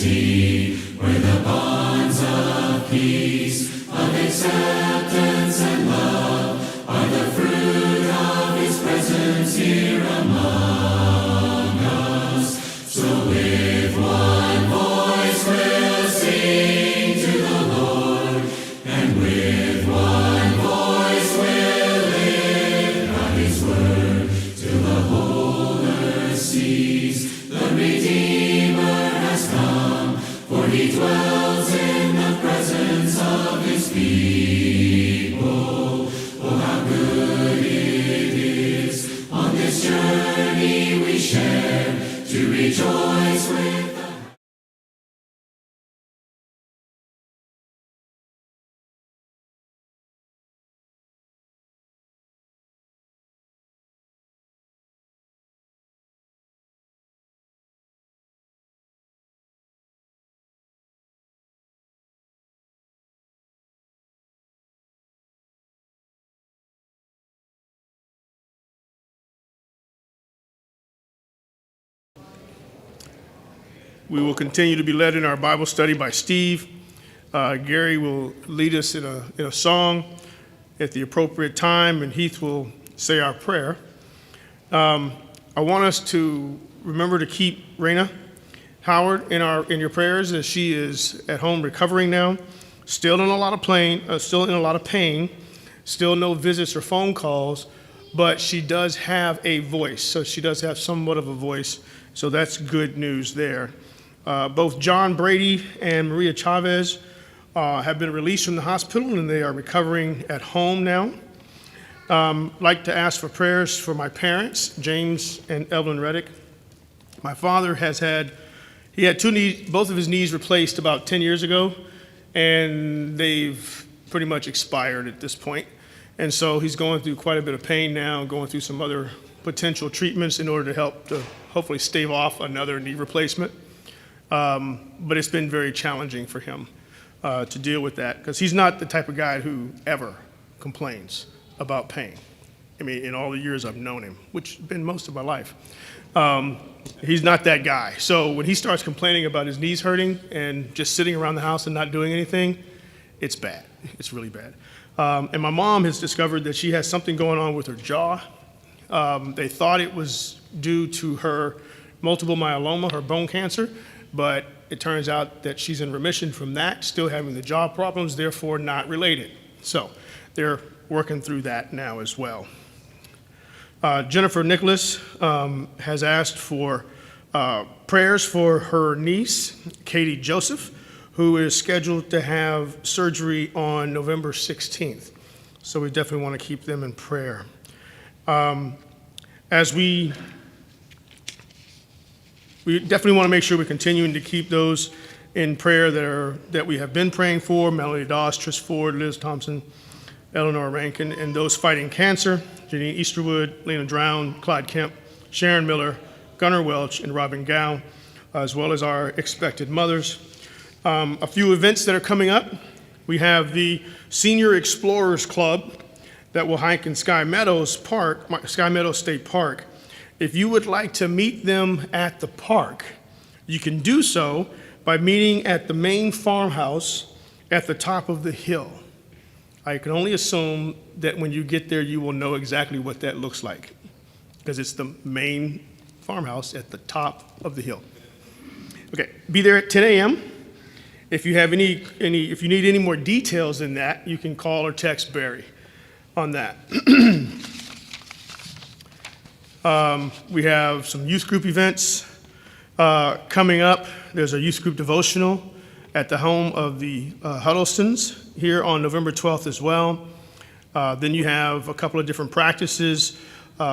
unity, where the bonds of peace, of acceptance and love are the fruit of his presence here among us. So with one voice we'll sing to the Lord, and with one voice we'll lift out his word till the whole earth sees the Redeemer has come, for he dwells in the presence of his people. Oh, how good it is on this journey we share to rejoice with the We will continue to be led in our Bible study by Steve. Gary will lead us in a song at the appropriate time, and Heath will say our prayer. I want us to remember to keep Raina Howard in your prayers, as she is at home recovering now, still in a lot of pain, still no visits or phone calls, but she does have a voice. So she does have somewhat of a voice. So that's good news there. Both John Brady and Maria Chavez have been released from the hospital, and they are recovering at home now. I'd like to ask for prayers for my parents, James and Evelyn Reddick. My father had both of his knees replaced about 10 years ago, and they've pretty much expired at this point. And so he's going through quite a bit of pain now, going through some other potential treatments in order to help to hopefully stave off another knee replacement. But it's been very challenging for him to deal with that, because he's not the type of guy who ever complains about pain. I mean, in all the years I've known him, which has been most of my life, he's not that guy. So when he starts complaining about his knees hurting and just sitting around the house and not doing anything, it's bad. It's really bad. And my mom has discovered that she has something going on with her jaw. They thought it was due to her multiple myeloma, her bone cancer, but it turns out that she's in remission from that, still having the jaw problems, therefore not related. So they're working through that now as well. Jennifer Nicholas has asked for prayers for her niece, Katie Joseph, who is scheduled to have surgery on November 16th. So we definitely want to keep them in prayer. As we definitely want to make sure we're continuing to keep those in prayer that we have been praying for: Melody Doss, Trish Ford, Liz Thompson, Eleanor Rankin, and those fighting cancer: Janine Easterwood, Lena Drown, Clyde Kemp, Sharon Miller, Gunnar Welch, and Robin Gow, as well as our expected mothers. A few events that are coming up. We have the Senior Explorers Club that will hike in Sky Meadows State Park. If you would like to meet them at the park, you can do so by meeting at the main farmhouse at the top of the hill. I can only assume that when you get there, you will know exactly what that looks like, because it's the main farmhouse at the top of the hill. Okay, be there at 10 a.m. If you have if you need any more details than that, you can call or text Barry on that. We have some youth group events coming up. There's a youth group devotional at the home of the Huddlestons here on November 12th as well. Then you have a couple of different practices.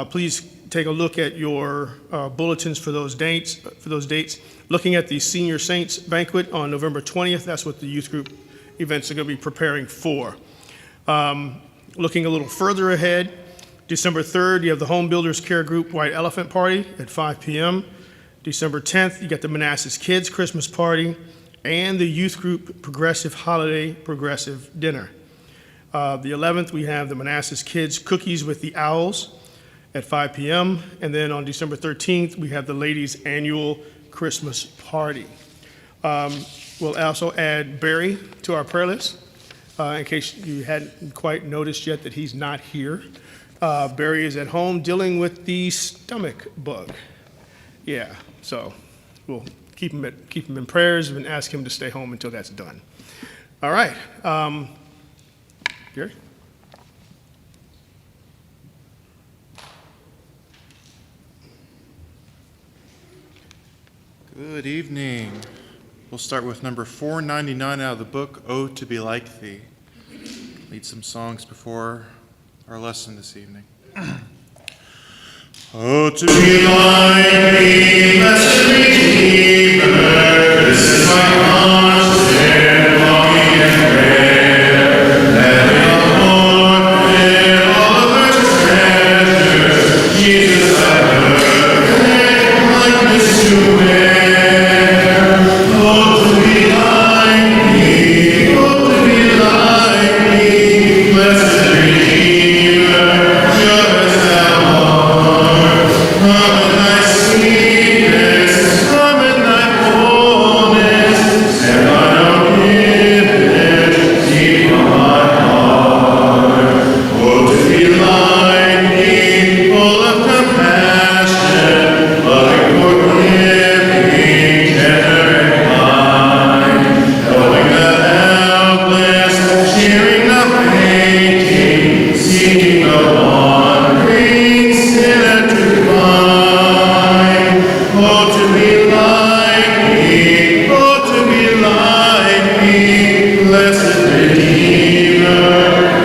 Please take a look at your bulletins for those dates. Looking at the Senior Saints Banquet on November 20th, that's what the youth group events are going to be preparing for. Looking a little further ahead, December 3rd, you have the Home Builders Care Group White Elephant Party at 5 p.m. December 10th, you got the Manassas Kids Christmas Party and the Youth Group Progressive Holiday Progressive Dinner. The 11th, we have the Manassas Kids Cookies with the Owls at 5 p.m. And then on December 13th, we have the Ladies' Annual Christmas Party. We'll also add Barry to our prayer list, in case you hadn't quite noticed yet that he's not here. Barry is at home dealing with the stomach bug. Yeah, so we'll keep him in prayers and ask him to stay home until that's done. All right, Gary? Good evening. We'll start with number 499 out of the book, Oh, to Be Like Thee. Lead some songs before our lesson this evening. Oh, to be like thee, blessed Redeemer, this is my constant longing and prayer, that in the Lord fill all of earth's treasures, Jesus I perfect likeness to wear. Oh, to be like thee, oh, to be like thee, blessed Redeemer, pure as thou art. Come in thy sweetness, come in thy fullness, and thine own image deep on my heart. Oh, to be like thee, full of compassion, loving, forgiving, tender and kind, helping the helpless, cheering the fainting, seeking the wandering sinner to find. Oh, to be like thee, oh, to be like thee, blessed Redeemer,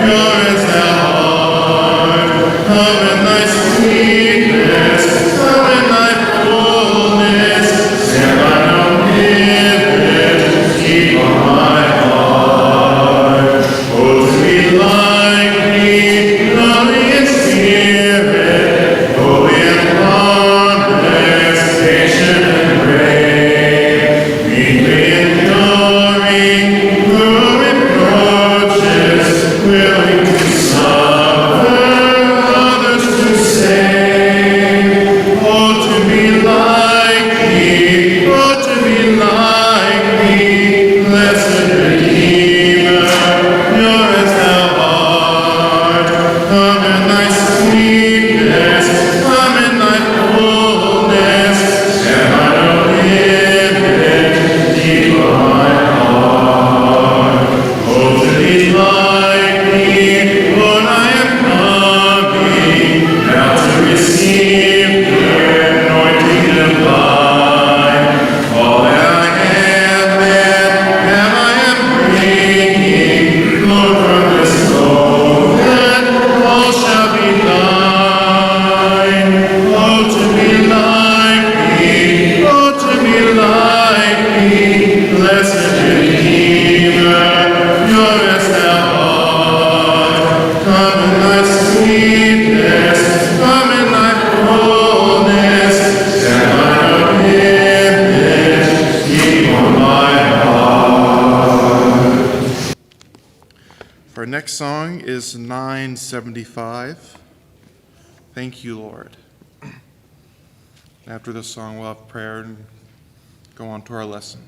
pure as thou art. Come in thy sweetness, come in thy fullness, and thine own image keep on my heart. Oh, to be like thee, loving in spirit, holy and harmless, patient and brave, meekly enduring through reproaches, willing to suffer, others to save. Oh, to be like thee, oh, to be like thee, blessed Redeemer, pure as thou art. Come in thy sweetness, come in thy fullness, and thine own image deep on my heart. Oh, to be like thee, Lord, I am coming, now to receive your anointing divine. All that I have and I am bringing, Lord, from this moment, all shall be thine. Oh, to be like thee, oh, to be like thee, blessed Redeemer, pure as thou art. Come in thy sweetness, come in thy fullness, and thine own image keep on my heart. Our next song is 975. Thank you, Lord. After this song, we'll have prayer and go on to our lesson.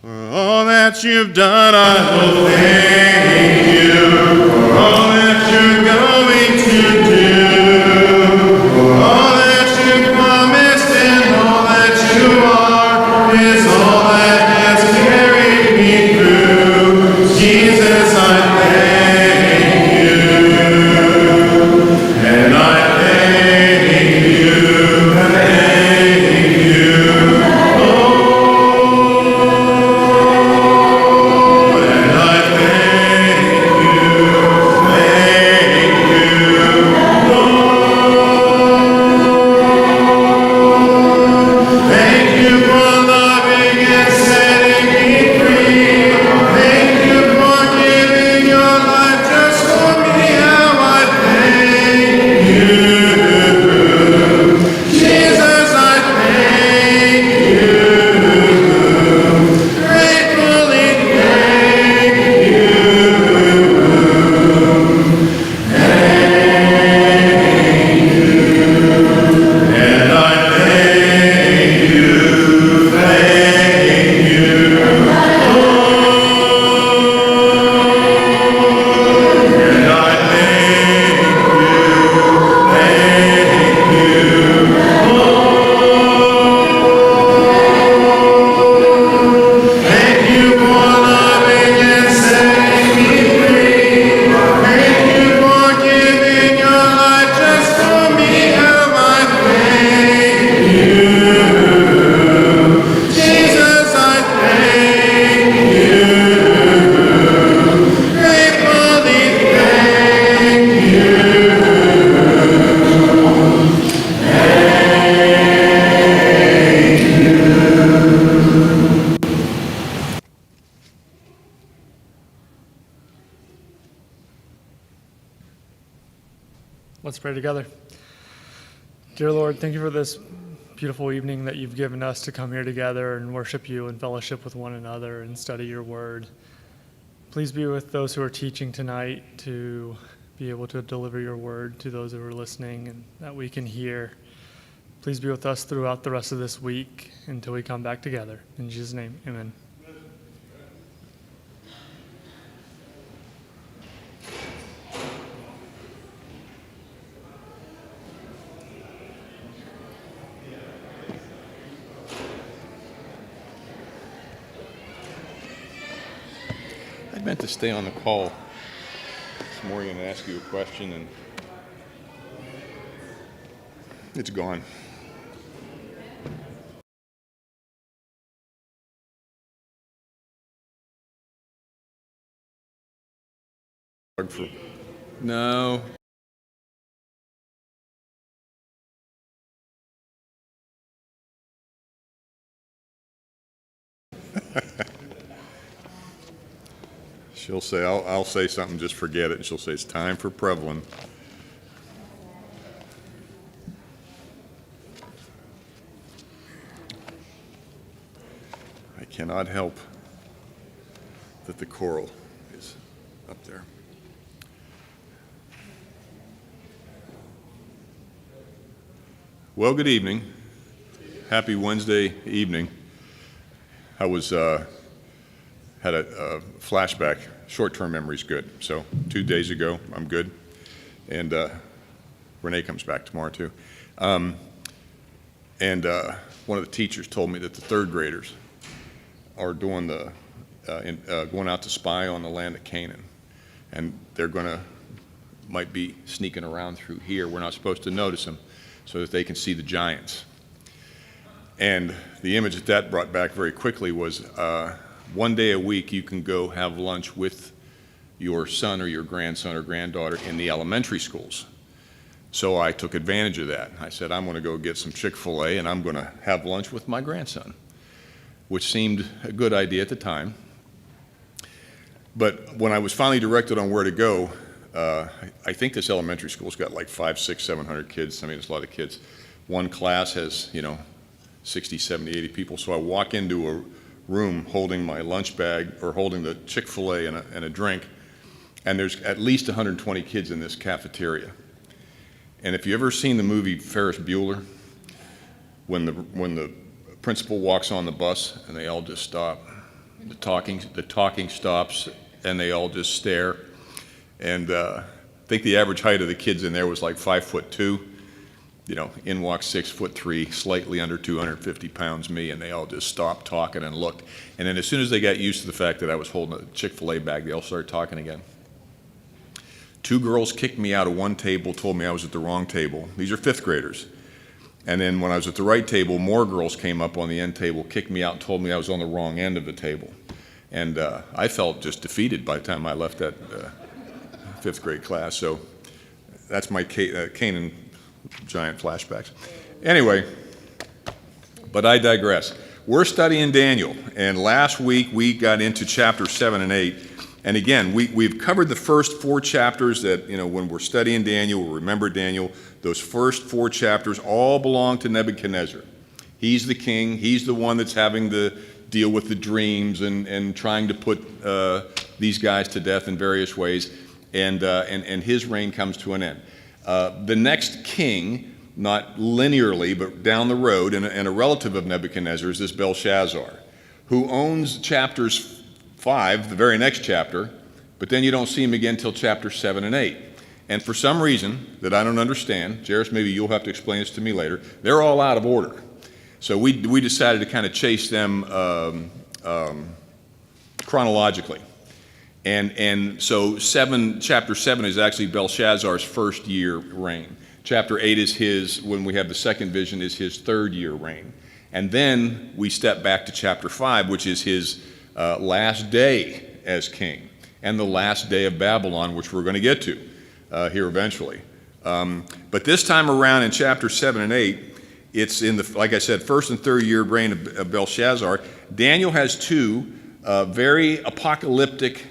For all that you've done, I will thank you. For all that you're going to do. For all that you promised and all that you are is all that has carried me through. Jesus, I thank you. And I thank you. Thank you. And I thank you. Thank you. Thank you for loving and setting me free. Let's pray together. Dear Lord, thank you for this beautiful evening that you've given us to come here together and worship you and fellowship with one another and study your word. Please be with those who are teaching tonight to be able to deliver your word to those who are listening and that we can hear. Please be with us throughout the rest of this week until we come back together. In Jesus' name, amen. I meant to stay on the call this morning and ask you a question, and it's gone. No. She'll say, I'll say something, just forget it, and she'll say, it's time for Prevlin. I cannot help that the choral is up there. Well, good evening. Happy Wednesday evening. I was had a flashback. Short-term memory's good. So 2 days ago, I'm good. And Renee comes back tomorrow, too. One of the teachers told me that the third graders are doing going out to spy on the land of Canaan. And they're might be sneaking around through here. We're not supposed to notice them so that they can see the giants. And the image that brought back very quickly was 1 day a week you can go have lunch with your son or your grandson or granddaughter in the elementary schools. So I took advantage of that. I said, I'm going to go get some Chick-fil-A and I'm going to have lunch with my grandson, which seemed a good idea at the time. But when I was finally directed on where to go, I think this elementary school's got like 500, 600, 700 kids. I mean, it's a lot of kids. One class has, 60, 70, 80 people. So I walk into a room holding my lunch bag or holding the Chick-fil-A and a drink, and there's at least 120 kids in this cafeteria. And if you've ever seen the movie Ferris Bueller, when the principal walks on the bus and they all just stop, the talking stops, and they all just stare. And I think the average height of the kids in there was like 5'2". In walks 6'3", slightly under 250 pounds, me, and they all just stopped talking and looked. And then as soon as they got used to the fact that I was holding a Chick-fil-A bag, they all started talking again. 2 girls kicked me out of one table, told me I was at the wrong table. These are 5th graders. And then when I was at the right table, more girls came up on the end table, kicked me out, and told me I was on the wrong end of the table. And I felt just defeated by the time I left that 5th grade class. So that's my Canaan giant flashbacks. Anyway, but I digress. We're studying Daniel, and last week we got into chapter 7 and 8. And again, we've covered the first 4 chapters that, when we're studying Daniel, we'll remember Daniel. Those first 4 chapters all belong to Nebuchadnezzar. He's the king. He's the one that's having to deal with the dreams and trying to put these guys to death in various ways. And his reign comes to an end. The next king, not linearly, but down the road, and a relative of Nebuchadnezzar, is this Belshazzar, who owns chapters 5, the very next chapter, but then you don't see him again until chapter 7 and 8. And for some reason that I don't understand, Jairus, maybe you'll have to explain this to me later, they're all out of order. So we decided to kind of chase them chronologically. And so chapter 7 is actually Belshazzar's first year reign. Chapter 8 is his, when we have the second vision, is his 3rd year reign. And then we step back to chapter 5, which is his last day as king, and the last day of Babylon, which we're going to get to here eventually. But this time around in chapter 7 and 8, it's in the, like I said, 1st and 3rd year reign of Belshazzar. Daniel has 2 very apocalyptic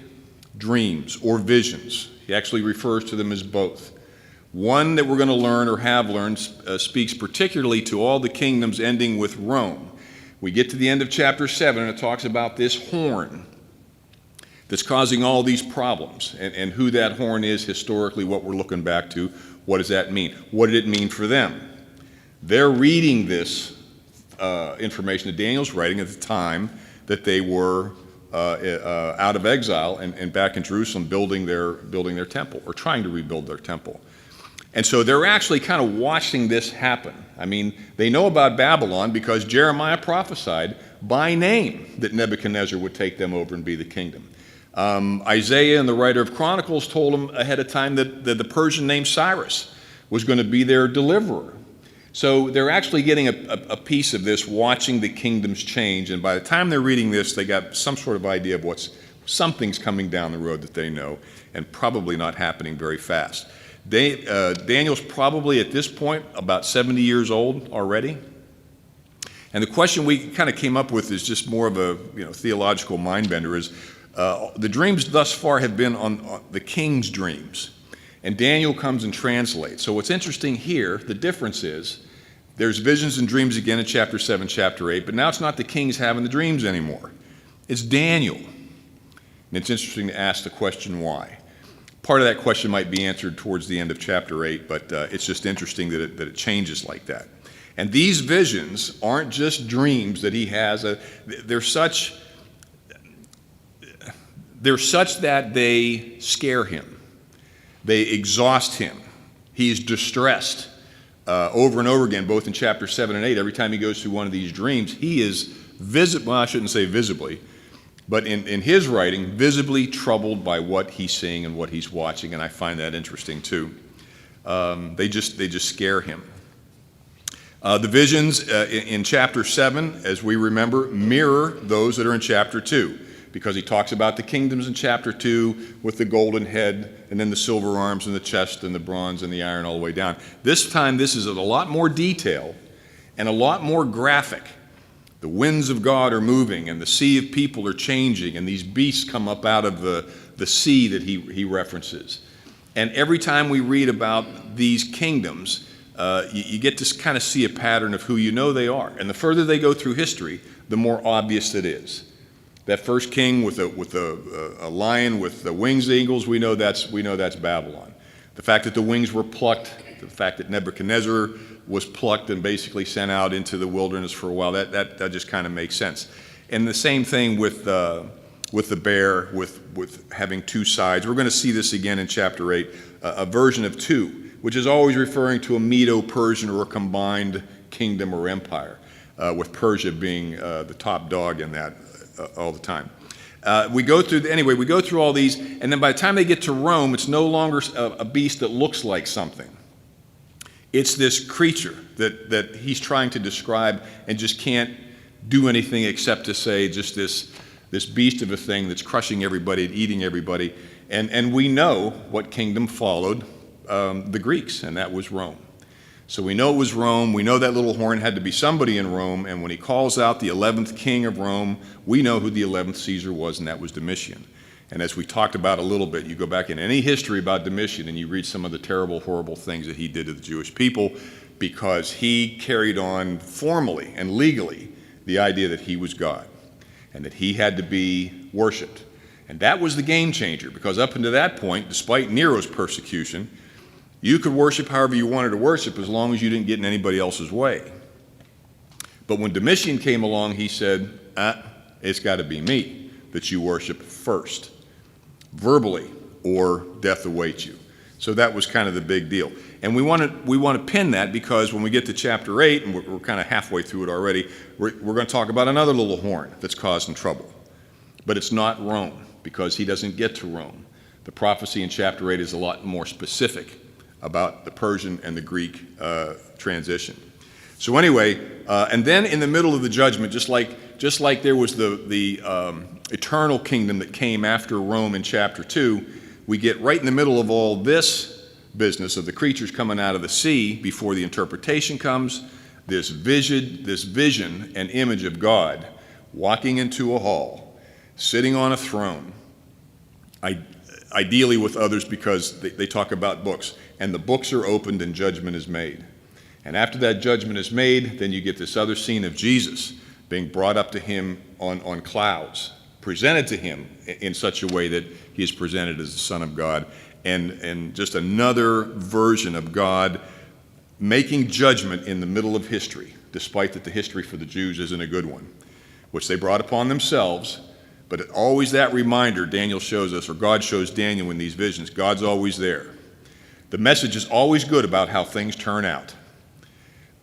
dreams or visions. He actually refers to them as both. One that we're going to learn or have learned speaks particularly to all the kingdoms ending with Rome. We get to the end of chapter 7 and it talks about this horn that's causing all these problems, and who that horn is historically, what we're looking back to. What does that mean? What did it mean for them? They're reading this information that Daniel's writing at the time that they were out of exile and back in Jerusalem building their temple, or trying to rebuild their temple. And so they're actually kind of watching this happen. I mean, they know about Babylon because Jeremiah prophesied by name that Nebuchadnezzar would take them over and be the kingdom. Isaiah and the writer of Chronicles told them ahead of time that the Persian named Cyrus was going to be their deliverer. So they're actually getting a piece of this, watching the kingdoms change, and by the time they're reading this, they got some sort of idea of something's coming down the road that they know, and probably not happening very fast. Daniel's probably at this point about 70 years old already. And the question we kind of came up with is just more of a theological mind bender, is the dreams thus far have been on the king's dreams. And Daniel comes and translates. So what's interesting here, the difference is, there's visions and dreams again in chapter 7, chapter 8, but now it's not the kings having the dreams anymore. It's Daniel. And it's interesting to ask the question why. Part of that question might be answered towards the end of chapter 8, but it's just interesting that it changes like that. And these visions aren't just dreams that he has. They're such that they scare him. They exhaust him. He's distressed over and over again, both in chapter 7 and 8. Every time he goes through one of these dreams, he is well, I shouldn't say visibly, but in his writing, visibly troubled by what he's seeing and what he's watching, and I find that interesting too. They just scare him. The visions in chapter 7, as we remember, mirror those that are in chapter 2, because he talks about the kingdoms in chapter 2 with the golden head and then the silver arms and the chest and the bronze and the iron all the way down. This time, this is a lot more detail and a lot more graphic. The winds of God are moving, and the sea of people are changing, and these beasts come up out of the sea that he references. And every time we read about these kingdoms, you get to kind of see a pattern of who you know they are. And the further they go through history, the more obvious it is. That first king with a lion with the wings of eagles, we know that's Babylon. The fact that the wings were plucked, the fact that Nebuchadnezzar was plucked and basically sent out into the wilderness for a while, that just kind of makes sense. And the same thing with the bear, with having two sides. We're going to see this again in chapter 8, a version of two, which is always referring to a Medo-Persian or a combined kingdom or empire, with Persia being the top dog in that all the time. We go through all these, and then by the time they get to Rome, it's no longer a beast that looks like something. It's this creature that he's trying to describe and just can't do anything except to say just this beast of a thing that's crushing everybody and eating everybody. And we know what kingdom followed the Greeks, and that was Rome. So we know it was Rome. We know that little horn had to be somebody in Rome. And when he calls out the 11th king of Rome, we know who the 11th Caesar was, and that was Domitian. And as we talked about a little bit, you go back in any history about Domitian and you read some of the terrible, horrible things that he did to the Jewish people, because he carried on formally and legally the idea that he was God and that he had to be worshiped. And that was the game changer, because up until that point, despite Nero's persecution, you could worship however you wanted to worship as long as you didn't get in anybody else's way. But when Domitian came along, he said, it's got to be me that you worship first, verbally, or death awaits you. So that was kind of the big deal. And we want to pin that, because when we get to chapter 8, and we're kind of halfway through it already, we're going to talk about another little horn that's causing trouble. But it's not Rome, because he doesn't get to Rome. The prophecy in chapter 8 is a lot more specific about the Persian and the Greek transition. So anyway, and then in the middle of the judgment, just like there was the eternal kingdom that came after Rome in chapter 2, we get right in the middle of all this business of the creatures coming out of the sea before the interpretation comes, this vision and image of God walking into a hall, sitting on a throne, ideally with others because they talk about books. And the books are opened and judgment is made. And after that judgment is made, then you get this other scene of Jesus being brought up to him on clouds, presented to him in such a way that he is presented as the Son of God. And just another version of God making judgment in the middle of history, despite that the history for the Jews isn't a good one, which they brought upon themselves. But always that reminder Daniel shows us, or God shows Daniel in these visions, God's always there. The message is always good about how things turn out.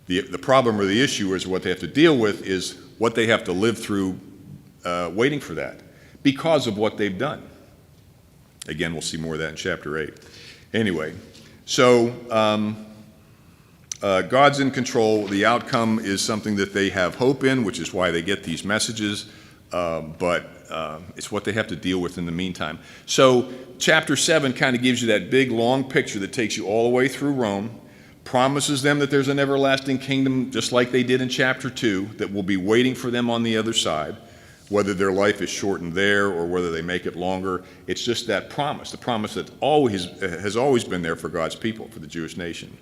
The problem or the issue is what they have to deal with is what they have to live through waiting for that because of what they've done. Again, we'll see more of that in chapter 8. Anyway, so God's in control. The outcome is something that they have hope in, which is why they get these messages, but it's what they have to deal with in the meantime. So chapter 7 kind of gives you that big, long picture that takes you all the way through Rome, promises them that there's an everlasting kingdom, just like they did in chapter 2, that will be waiting for them on the other side, whether their life is shortened there or whether they make it longer. It's just that promise, the promise that has always been there for God's people, for the Jewish nation.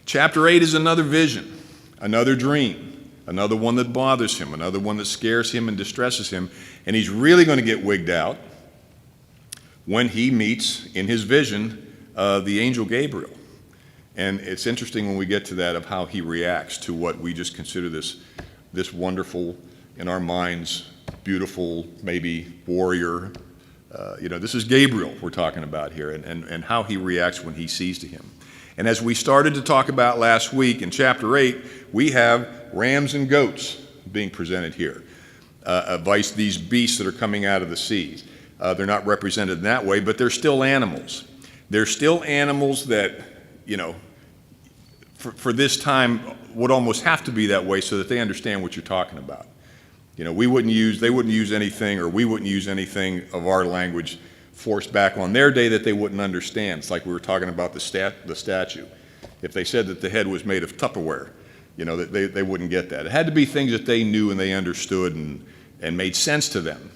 Chapter 8 is another vision, another dream, another one that bothers him, another one that scares him and distresses him, and he's really going to get wigged out when he meets, in his vision, the angel Gabriel. And it's interesting when we get to that of how he reacts to what we just consider this wonderful, in our minds, beautiful, maybe warrior. This is Gabriel we're talking about here, and how he reacts when he sees to him. And as we started to talk about last week in chapter 8, we have rams and goats being presented here. These beasts that are coming out of the seas. They're not represented in that way, but they're still animals. They're still animals that, for this time would almost have to be that way so that they understand what you're talking about. They wouldn't use anything, or we wouldn't use anything of our language forced back on their day that they wouldn't understand. It's like we were talking about the statue. If they said that the head was made of Tupperware, they wouldn't get that. It had to be things that they knew and they understood and made sense to them.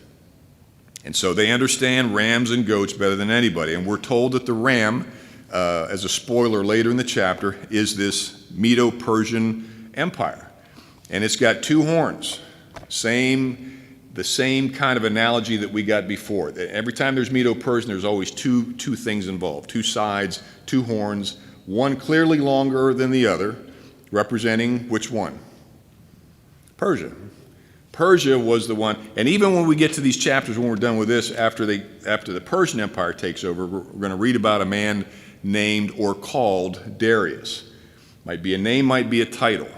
And so they understand rams and goats better than anybody. And we're told that the ram, as a spoiler later in the chapter, is this Medo-Persian Empire. And it's got two horns. The same kind of analogy that we got before. Every time there's Medo-Persian, there's always two things involved, two sides, two horns, one clearly longer than the other, representing which one? Persia. Persia was the one, and even when we get to these chapters, when we're done with this, after the Persian Empire takes over, we're going to read about a man named or called Darius. Might be a name, might be a title.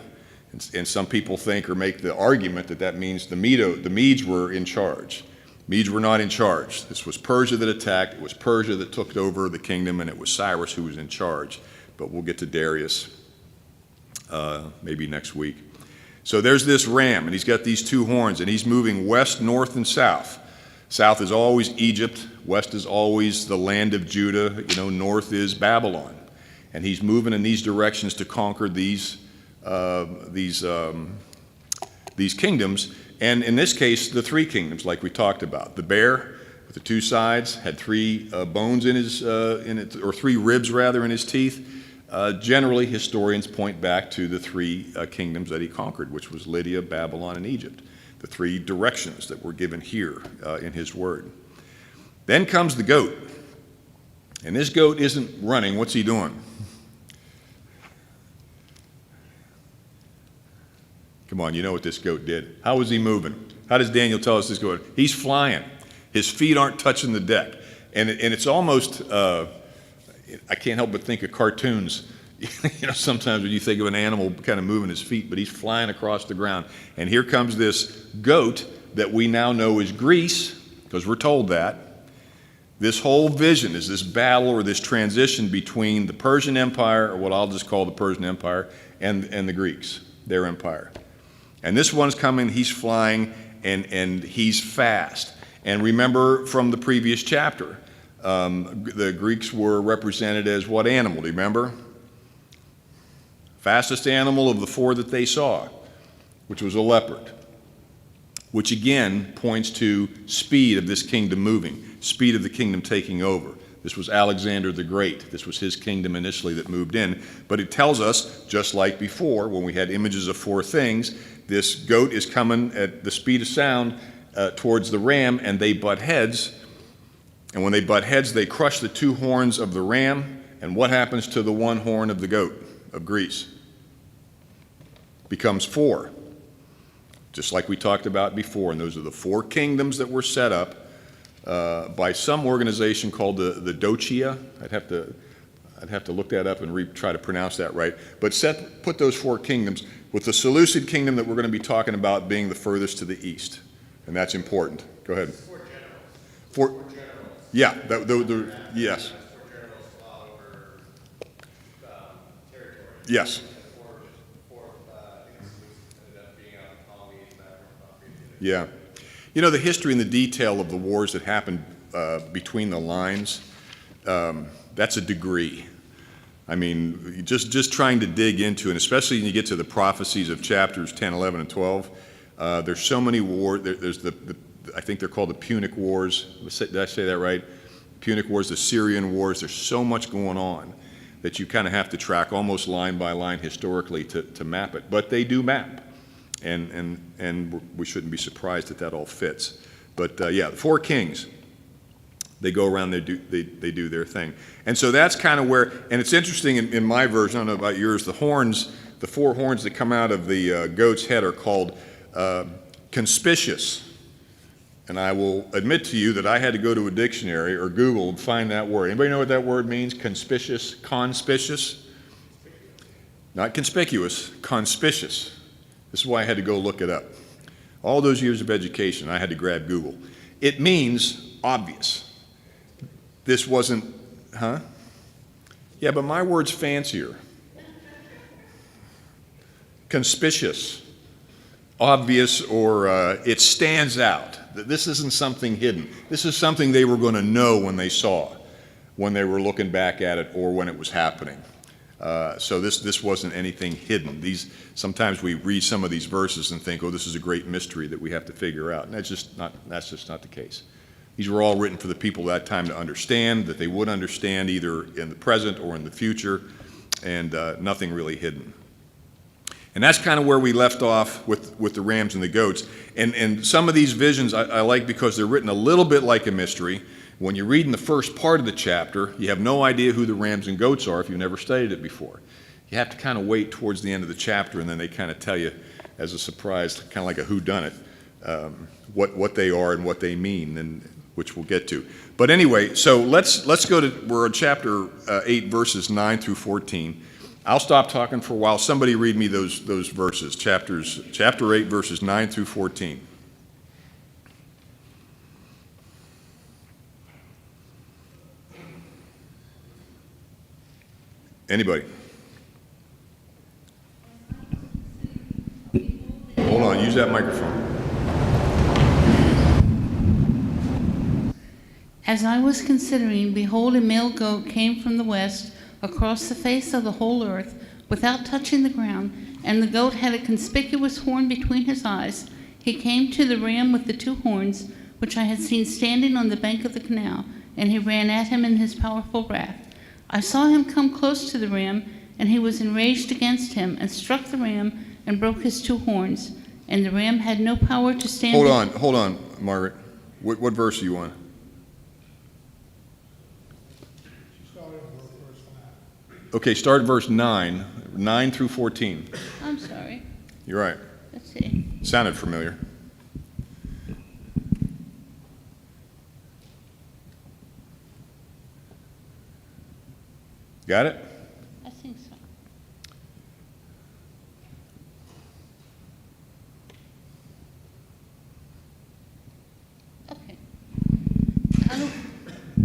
And some people think or make the argument that means the Medes were in charge. Medes were not in charge. This was Persia that attacked. It was Persia that took over the kingdom, and it was Cyrus who was in charge. But we'll get to Darius maybe next week. So there's this ram, and he's got these two horns, and he's moving west, north, and south. South is always Egypt. West is always the land of Judah. North is Babylon. And he's moving in these directions to conquer these kingdoms, and in this case, the three kingdoms, like we talked about. The bear with the two sides had three bones or three ribs rather in his teeth. Generally, historians point back to the three kingdoms that he conquered, which was Lydia, Babylon, and Egypt. The three directions that were given here in his word. Then comes the goat, and this goat isn't running. What's he doing? Come on, you know what this goat did. How was he moving? How does Daniel tell us this goat? He's flying. His feet aren't touching the deck. And it's almost, I can't help but think of cartoons. Sometimes when you think of an animal kind of moving his feet, but he's flying across the ground. And here comes this goat that we now know is Greece, because we're told that. This whole vision is this battle or this transition between the Persian Empire, or what I'll just call the Persian Empire, and the Greeks, their empire. And this one's coming, he's flying, and he's fast. And remember from the previous chapter, the Greeks were represented as what animal? Do you remember? Fastest animal of the four that they saw, which was a leopard, which again points to speed of this kingdom moving. speed of the kingdom taking over. This was Alexander the Great. This was his kingdom initially that moved in. But it tells us, just like before, when we had images of four things, this goat is coming at the speed of sound towards the ram, and they butt heads. And when they butt heads, they crush the two horns of the ram. And what happens to the one horn of the goat, of Greece? Becomes four, just like we talked about before. And those are the four kingdoms that were set up by some organization called the Dochia. I'd have to look that up and try to pronounce that right. But put those four kingdoms, with the Seleucid kingdom that we're going to be talking about being the furthest to the east. And that's important. Go ahead. Four generals. Four Four generals. Yeah, yes. Four generals fought over territory. Yes. Four ended up being out of colonies that were not created. Yeah. You know, the history and the detail of the wars that happened between the lines, that's a degree. I mean, just trying to dig into, and especially when you get to the prophecies of chapters 10, 11, and 12, there's so many wars. There's I think they're called the Punic Wars. Did I say that right? Punic Wars, the Syrian Wars. There's so much going on that you kind of have to track almost line by line historically to map it. But they do map. And we shouldn't be surprised that all fits. But yeah, the four kings, they go around, they do their thing. And so that's kind of where, and it's interesting in my version, I don't know about yours, the four horns that come out of the goat's head are called conspicuous. And I will admit to you that I had to go to a dictionary or Google and find that word. Anybody know what that word means? Conspicuous? Conspicuous? Not conspicuous, conspicuous. This is why I had to go look it up. All those years of education, I had to grab Google. It means obvious. This wasn't, huh? Yeah, but my word's fancier. Conspicuous, obvious, or it stands out. This isn't something hidden. This is something they were going to know when they saw, when they were looking back at it, or when it was happening. So this wasn't anything hidden. Sometimes we read some of these verses and think, oh, this is a great mystery that we have to figure out. And that's just not the case. These were all written for the people at that time to understand, that they would understand either in the present or in the future, and nothing really hidden. And that's kind of where we left off with the rams and the goats. And some of these visions I like because they're written a little bit like a mystery. When you read in the first part of the chapter, you have no idea who the rams and goats are if you've never studied it before. You have to kind of wait towards the end of the chapter, and then they kind of tell you as a surprise, kind of like a whodunit, what they are and what they mean, and which we'll get to. But anyway, so let's go to, we're in chapter 8, verses 9 through 14. I'll stop talking for a while. Somebody read me those verses, chapter 8, verses 9 through 14. Anybody? Hold on, use that microphone. As I was considering, behold, a male goat came from the west across the face of the whole earth without touching the ground, and the goat had a conspicuous horn between his eyes. He came to the ram with the two horns, which I had seen standing on the bank of the canal, and he ran at him in his powerful wrath. I saw him come close to the ram, and he was enraged against him, and struck the ram and broke his two horns. And the ram had no power to stand. Hold on, Margaret. What verse are you on? Okay, start at verse 9 through 14. I'm sorry. You're right. Let's see. Sounded familiar. Got it? I think so. Okay.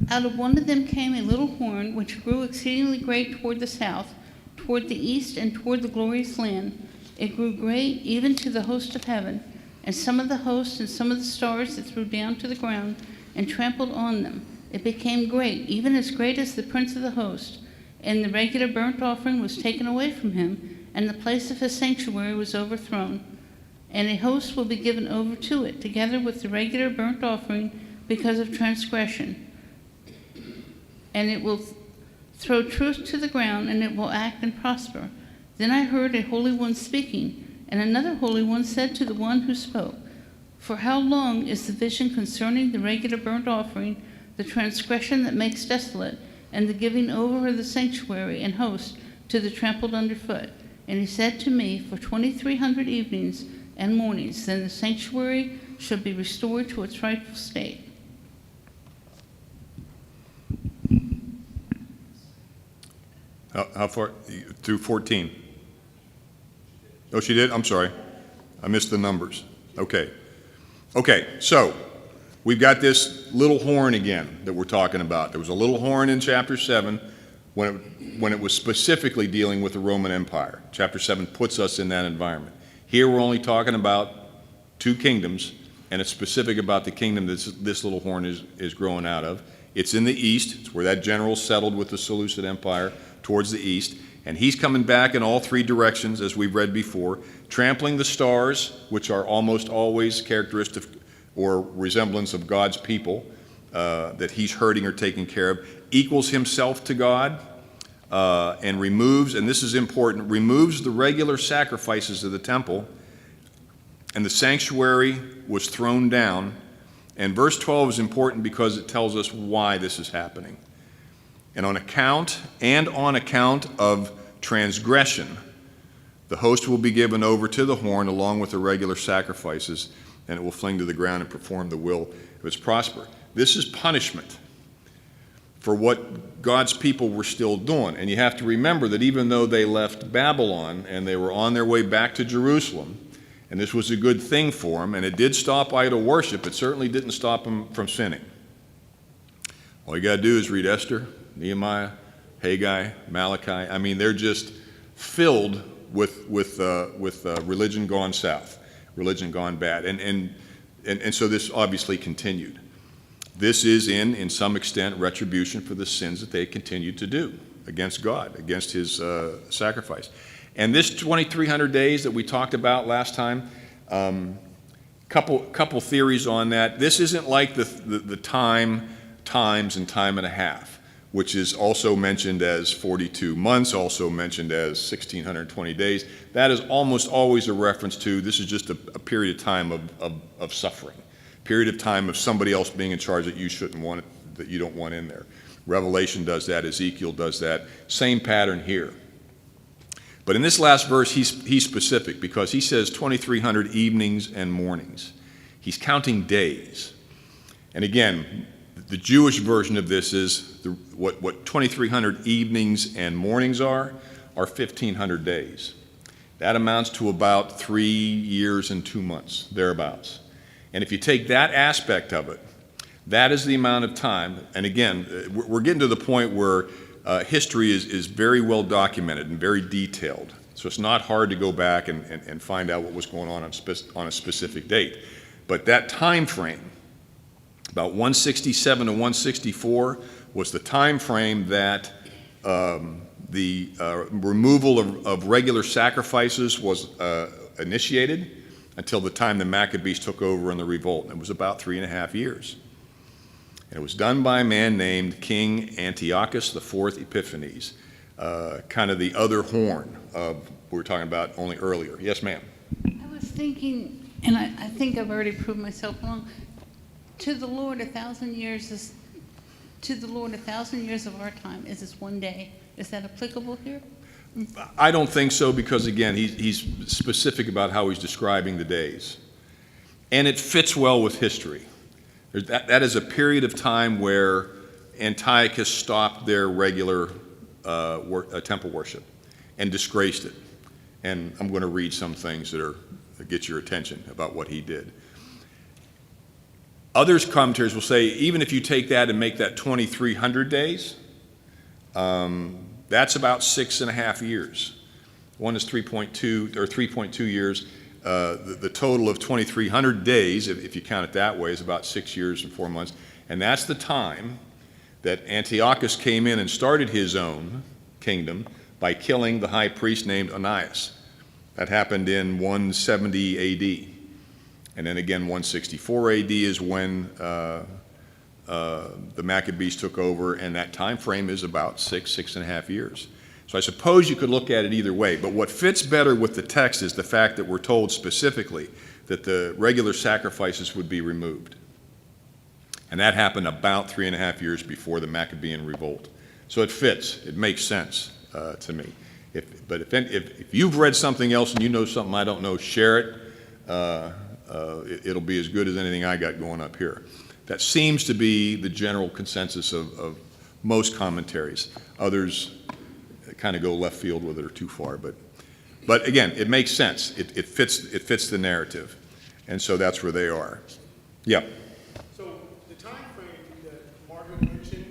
Out of one of them came a little horn, which grew exceedingly great toward the south, toward the east, and toward the glorious land. It grew great even to the host of heaven, and some of the hosts and some of the stars it threw down to the ground and trampled on them. It became great, even as great as the prince of the host. And the regular burnt offering was taken away from him, and the place of his sanctuary was overthrown. And a host will be given over to it, together with the regular burnt offering because of transgression. And it will throw truth to the ground, and it will act and prosper. Then I heard a holy one speaking, and another holy one said to the one who spoke, "For how long is the vision concerning the regular burnt offering, the transgression that makes desolate, and the giving over of the sanctuary and host to the trampled underfoot?" And he said to me, "For 2,300 evenings and mornings, then the sanctuary shall be restored to its rightful state." How far? Through 14? Oh, she did? I'm sorry. I missed the numbers. Okay. Okay, so we've got this little horn again that we're talking about. There was a little horn in chapter 7 when it was specifically dealing with the Roman Empire. Chapter 7 puts us in that environment. Here we're only talking about 2 kingdoms, and it's specific about the kingdom that this little horn is growing out of. It's in the east. It's where that general settled with the Seleucid Empire, towards the east. And he's coming back in all 3 directions, as we've read before, trampling the stars, which are almost always characteristic or resemblance of God's people that he's hurting or taking care of, equals himself to God, and removes, and this is important, removes the regular sacrifices of the temple, and the sanctuary was thrown down. And verse 12 is important because it tells us why this is happening. And on account of transgression, the host will be given over to the horn along with the regular sacrifices, and it will fling to the ground and perform the will of its prosper. This is punishment for what God's people were still doing. And you have to remember that even though they left Babylon and they were on their way back to Jerusalem, and this was a good thing for them, and it did stop idol worship, it certainly didn't stop them from sinning. All you got to do is read Esther, Nehemiah, Haggai, Malachi. I mean, they're just filled with religion gone south, religion gone bad. And so this obviously continued. This is in some extent, retribution for the sins that they continued to do against God, against his sacrifice. And this 2,300 days that we talked about last time, couple theories on that. This isn't like the times and time and a half, which is also mentioned as 42 months, also mentioned as 1,620 days. That is almost always a reference to this is just a period of time of suffering, period of time of somebody else being in charge that you shouldn't want, that you don't want in there. Revelation does that, Ezekiel does that. Same pattern here. But in this last verse, he's specific because he says 2,300 evenings and mornings. He's counting days. And again, the Jewish version of this is what 2,300 evenings and mornings are 1,500 days. That amounts to about 3 years and 2 months, thereabouts. And if you take that aspect of it, that is the amount of time. And again, we're getting to the point where history is very well documented and very detailed. So it's not hard to go back and find out what was going on a specific date. But that time frame, about 167 to 164, was the time frame that the removal of regular sacrifices was initiated until the time the Maccabees took over in the revolt. It was about 3.5 years. And it was done by a man named King Antiochus IV Epiphanes, kind of the other horn of we were talking about only earlier. Yes, ma'am. I was thinking, and I think I've already proved myself wrong. To the Lord, 1,000 years is to the Lord 1,000 years of our time is this one day. Is that applicable here? I don't think so because again, he's specific about how he's describing the days, and it fits well with history. That is a period of time where Antiochus stopped their regular temple worship and disgraced it. And I'm going to read some things that get your attention about what he did. Others commentators will say, even if you take that and make that 2,300 days, that's about 6.5 years. One is 3.2 years. The total of 2,300 days, if you count it that way, is about 6 years and 4 months. And that's the time that Antiochus came in and started his own kingdom by killing the high priest named Onias. That happened in 170 AD. And then again, 164 AD is when the Maccabees took over, and that time frame is about 6.5 years. So I suppose you could look at it either way, but what fits better with the text is the fact that we're told specifically that the regular sacrifices would be removed. And that happened about 3.5 years before the Maccabean revolt. So it fits, it makes sense to me. If you've read something else and you know something I don't know, share it. It'll be as good as anything I got going up here. That seems to be the general consensus of most commentaries. Others kind of go left field with it or too far, but again, it makes sense. It fits the narrative, and so that's where they are. Yeah. So the time frame that Margaret mentioned.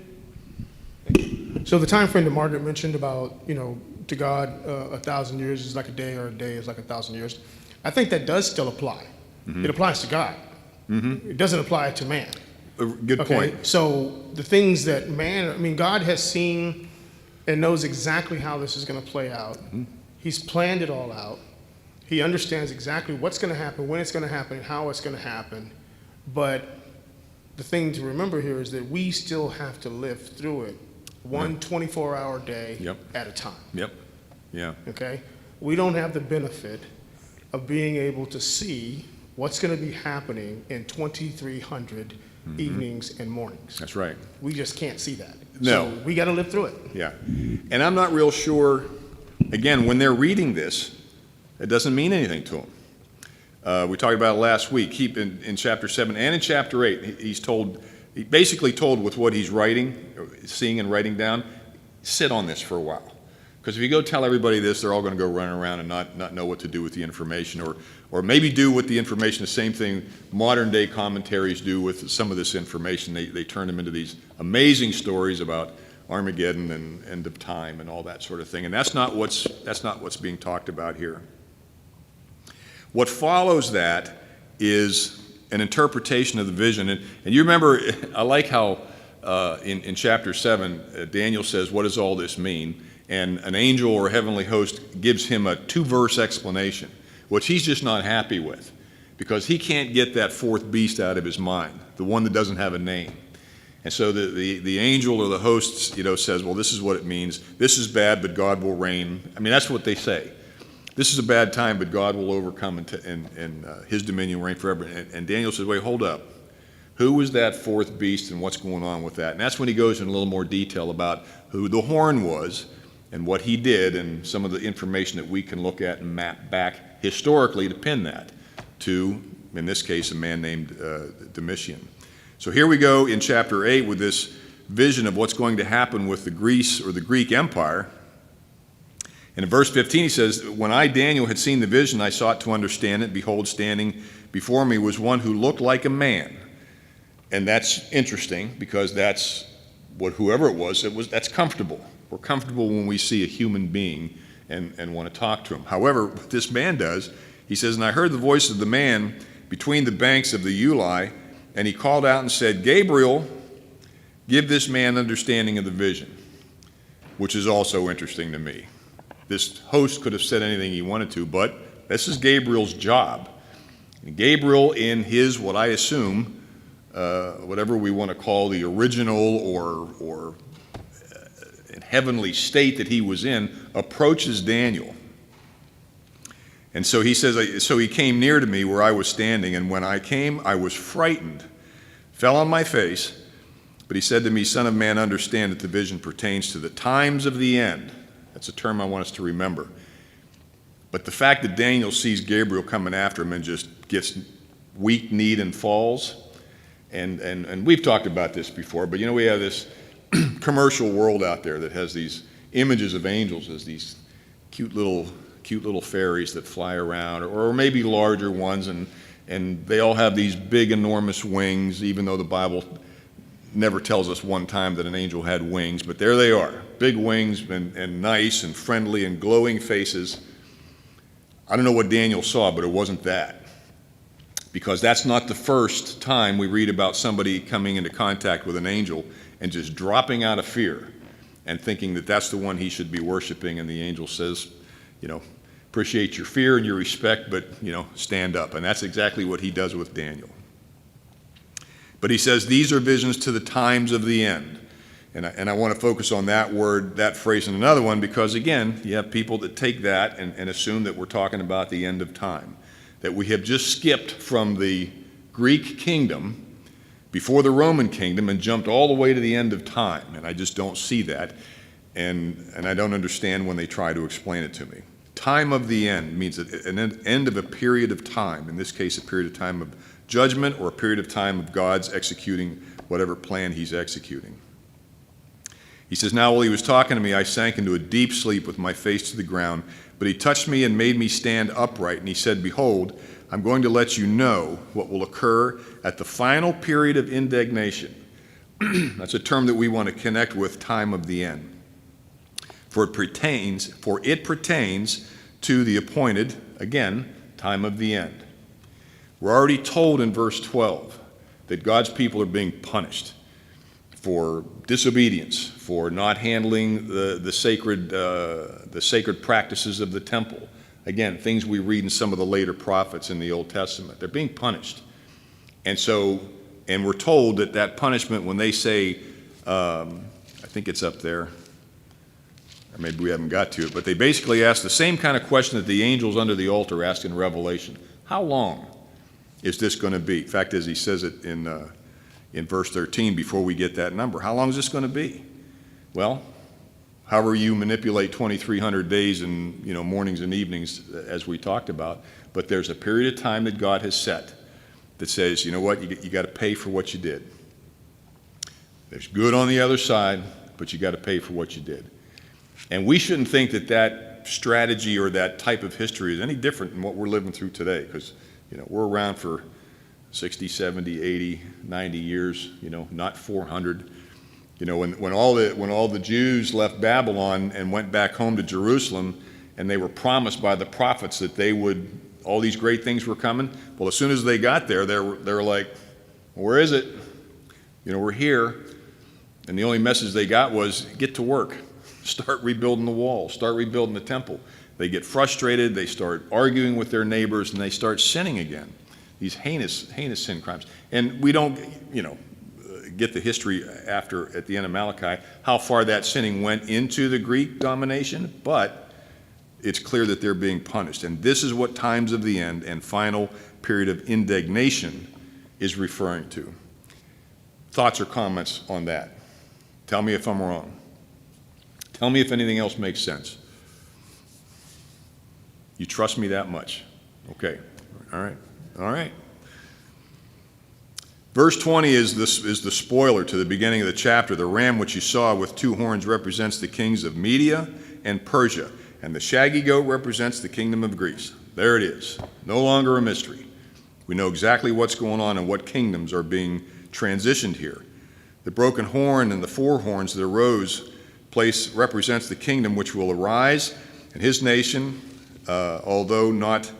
So the time frame that Margaret mentioned about, to God, 1,000 years is like a day, or a day is like 1,000 years. I think that does still apply. Mm-hmm. It applies to God. Mm-hmm. It doesn't apply to man. Good point. So the things that God has seen and knows exactly how this is going to play out. Mm-hmm. He's planned it all out. He understands exactly what's going to happen, when it's going to happen, and how it's going to happen. But the thing to remember here is that we still have to live through it, one 24-hour day at a time. Yep. Yeah. Okay? We don't have the benefit of being able to see what's going to be happening in 2,300 evenings and mornings. That's right. We just can't see that. No. So we got to live through it. Yeah. And I'm not real sure, again, when they're reading this, it doesn't mean anything to them. We talked about it last week. In chapter 7 and in chapter 8, he basically told with what he's writing, seeing and writing down, sit on this for a while. Because if you go tell everybody this, they're all going to go running around and not know what to do with the information, or maybe do with the information the same thing modern day commentaries do with some of this information. They turn them into these amazing stories about Armageddon and end of time and all that sort of thing. And that's not what's being talked about here. What follows that is an interpretation of the vision. And you remember, I like how in chapter 7, Daniel says, what does all this mean? And an angel or a heavenly host gives him a 2-verse explanation, which he's just not happy with, because he can't get that fourth beast out of his mind, the one that doesn't have a name. And so the angel or the host, says, well, this is what it means. This is bad, but God will reign. I mean, that's what they say. This is a bad time, but God will overcome and his dominion will reign forever. And Daniel says, wait, hold up. Who was that fourth beast and what's going on with that? And that's when he goes in a little more detail about who the horn was and what he did, and some of the information that we can look at and map back historically to pin that to, in this case, a man named Domitian. So here we go in chapter 8 with this vision of what's going to happen with the Greece or the Greek Empire. And in verse 15 he says, when I, Daniel, had seen the vision, I sought to understand it. Behold, standing before me was one who looked like a man. And that's interesting, because that's what whoever it was, that's comfortable. We're comfortable when we see a human being and want to talk to him. However, what this man does, he says, and I heard the voice of the man between the banks of the Uli, and he called out and said, Gabriel, give this man understanding of the vision, which is also interesting to me. This host could have said anything he wanted to, but this is Gabriel's job. And Gabriel, in his, what I assume, whatever we want to call the original or heavenly state that he was in, approaches Daniel. And so he says, so he came near to me where I was standing, and when I came, I was frightened, fell on my face. But he said to me, Son of man, understand that the vision pertains to the times of the end. That's a term I want us to remember. But the fact that Daniel sees Gabriel coming after him and just gets weak-kneed and falls, and we've talked about this before, but we have this commercial world out there that has these images of angels as these cute little fairies that fly around, or maybe larger ones, and they all have these big, enormous wings, even though the Bible never tells us one time that an angel had wings, but there they are, big wings and nice and friendly and glowing faces. I don't know what Daniel saw, but it wasn't that, because that's not the first time we read about somebody coming into contact with an angel and just dropping out of fear and thinking that that's the one he should be worshiping, and the angel says, appreciate your fear and your respect, but, stand up. And that's exactly what he does with Daniel. But he says these are visions to the times of the end. And I want to focus on that word, that phrase, and another one, because again, you have people that take that and assume that we're talking about the end of time, that we have just skipped from the Greek kingdom before the Roman kingdom and jumped all the way to the end of time. And I just don't see that, and I don't understand when they try to explain it to me. Time of the end means an end of a period of time, in this case a period of time of judgment or a period of time of God's executing whatever plan he's executing. He says, now while he was talking to me, I sank into a deep sleep with my face to the ground, but he touched me and made me stand upright, and he said, behold, I'm going to let you know what will occur at the final period of indignation. That's a term that we want to connect with time of the end. For it pertains to the appointed, again, time of the end. We're already told in verse 12 that God's people are being punished for disobedience, for not handling the sacred practices of the temple. Again, things we read in some of the later prophets in the Old Testament. They're being punished. And we're told that punishment, when they say, I think it's up there, or maybe we haven't got to it, but they basically ask the same kind of question that the angels under the altar asked in Revelation. How long is this going to be? In fact, as he says it in verse 13, before we get that number, how long is this going to be? Well, however you manipulate 2,300 days and mornings and evenings, as we talked about, but there's a period of time that God has set that says, you know what, you got to pay for what you did. There's good on the other side, but you got to pay for what you did. And we shouldn't think that strategy or that type of history is any different than what we're living through today, because we're around for 60, 70, 80, 90 years, not 400. When all the Jews left Babylon and went back home to Jerusalem, and they were promised by the prophets that all these great things were coming. Well, as soon as they got there, they were like, where is it? We're here. And the only message they got was, get to work. Start rebuilding the wall. Start rebuilding the temple. They get frustrated. They start arguing with their neighbors, and they start sinning again. These heinous sin crimes. And we don't, get the history at the end of Malachi, how far that sinning went into the Greek domination, but it's clear that they're being punished. And this is what times of the end and final period of indignation is referring to. Thoughts or comments on that? Tell me if I'm wrong. Tell me if anything else makes sense. You trust me that much? Okay. All right. Verse 20 is the spoiler to the beginning of the chapter. The ram which you saw with two horns represents the kings of Media and Persia, and the shaggy goat represents the kingdom of Greece. There it is. No longer a mystery. We know exactly what's going on and what kingdoms are being transitioned here. The broken horn and the four horns that arose place represents the kingdom which will arise, and his nation, although not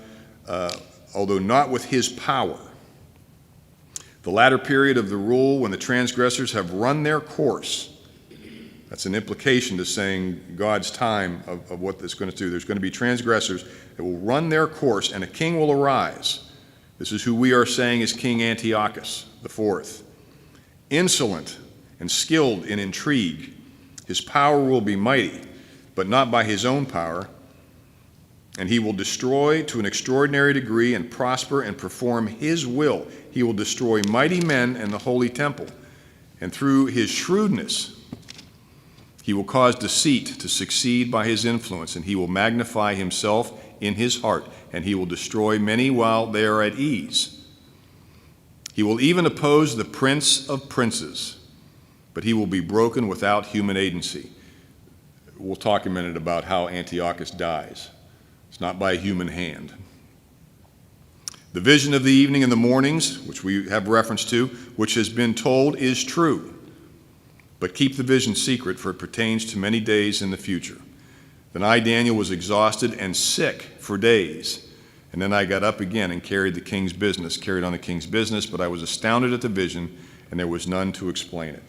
with his power. The latter period of the rule, when the transgressors have run their course, that's an implication to saying God's time of what that's going to do. There's going to be transgressors that will run their course, and a king will arise. This is who we are saying is King Antiochus IV. Insolent and skilled in intrigue. His power will be mighty, but not by his own power. And he will destroy to an extraordinary degree and prosper and perform his will. He will destroy mighty men and the holy temple. And through his shrewdness, he will cause deceit to succeed by his influence, and he will magnify himself in his heart, and he will destroy many while they are at ease. He will even oppose the prince of princes, but he will be broken without human agency. We'll talk a minute about how Antiochus dies. It's not by a human hand. The vision of the evening and the mornings, which we have reference to, which has been told, is true. But keep the vision secret, for it pertains to many days in the future. Then I, Daniel, was exhausted and sick for days. And then I got up again and carried on the king's business, but I was astounded at the vision, and there was none to explain it.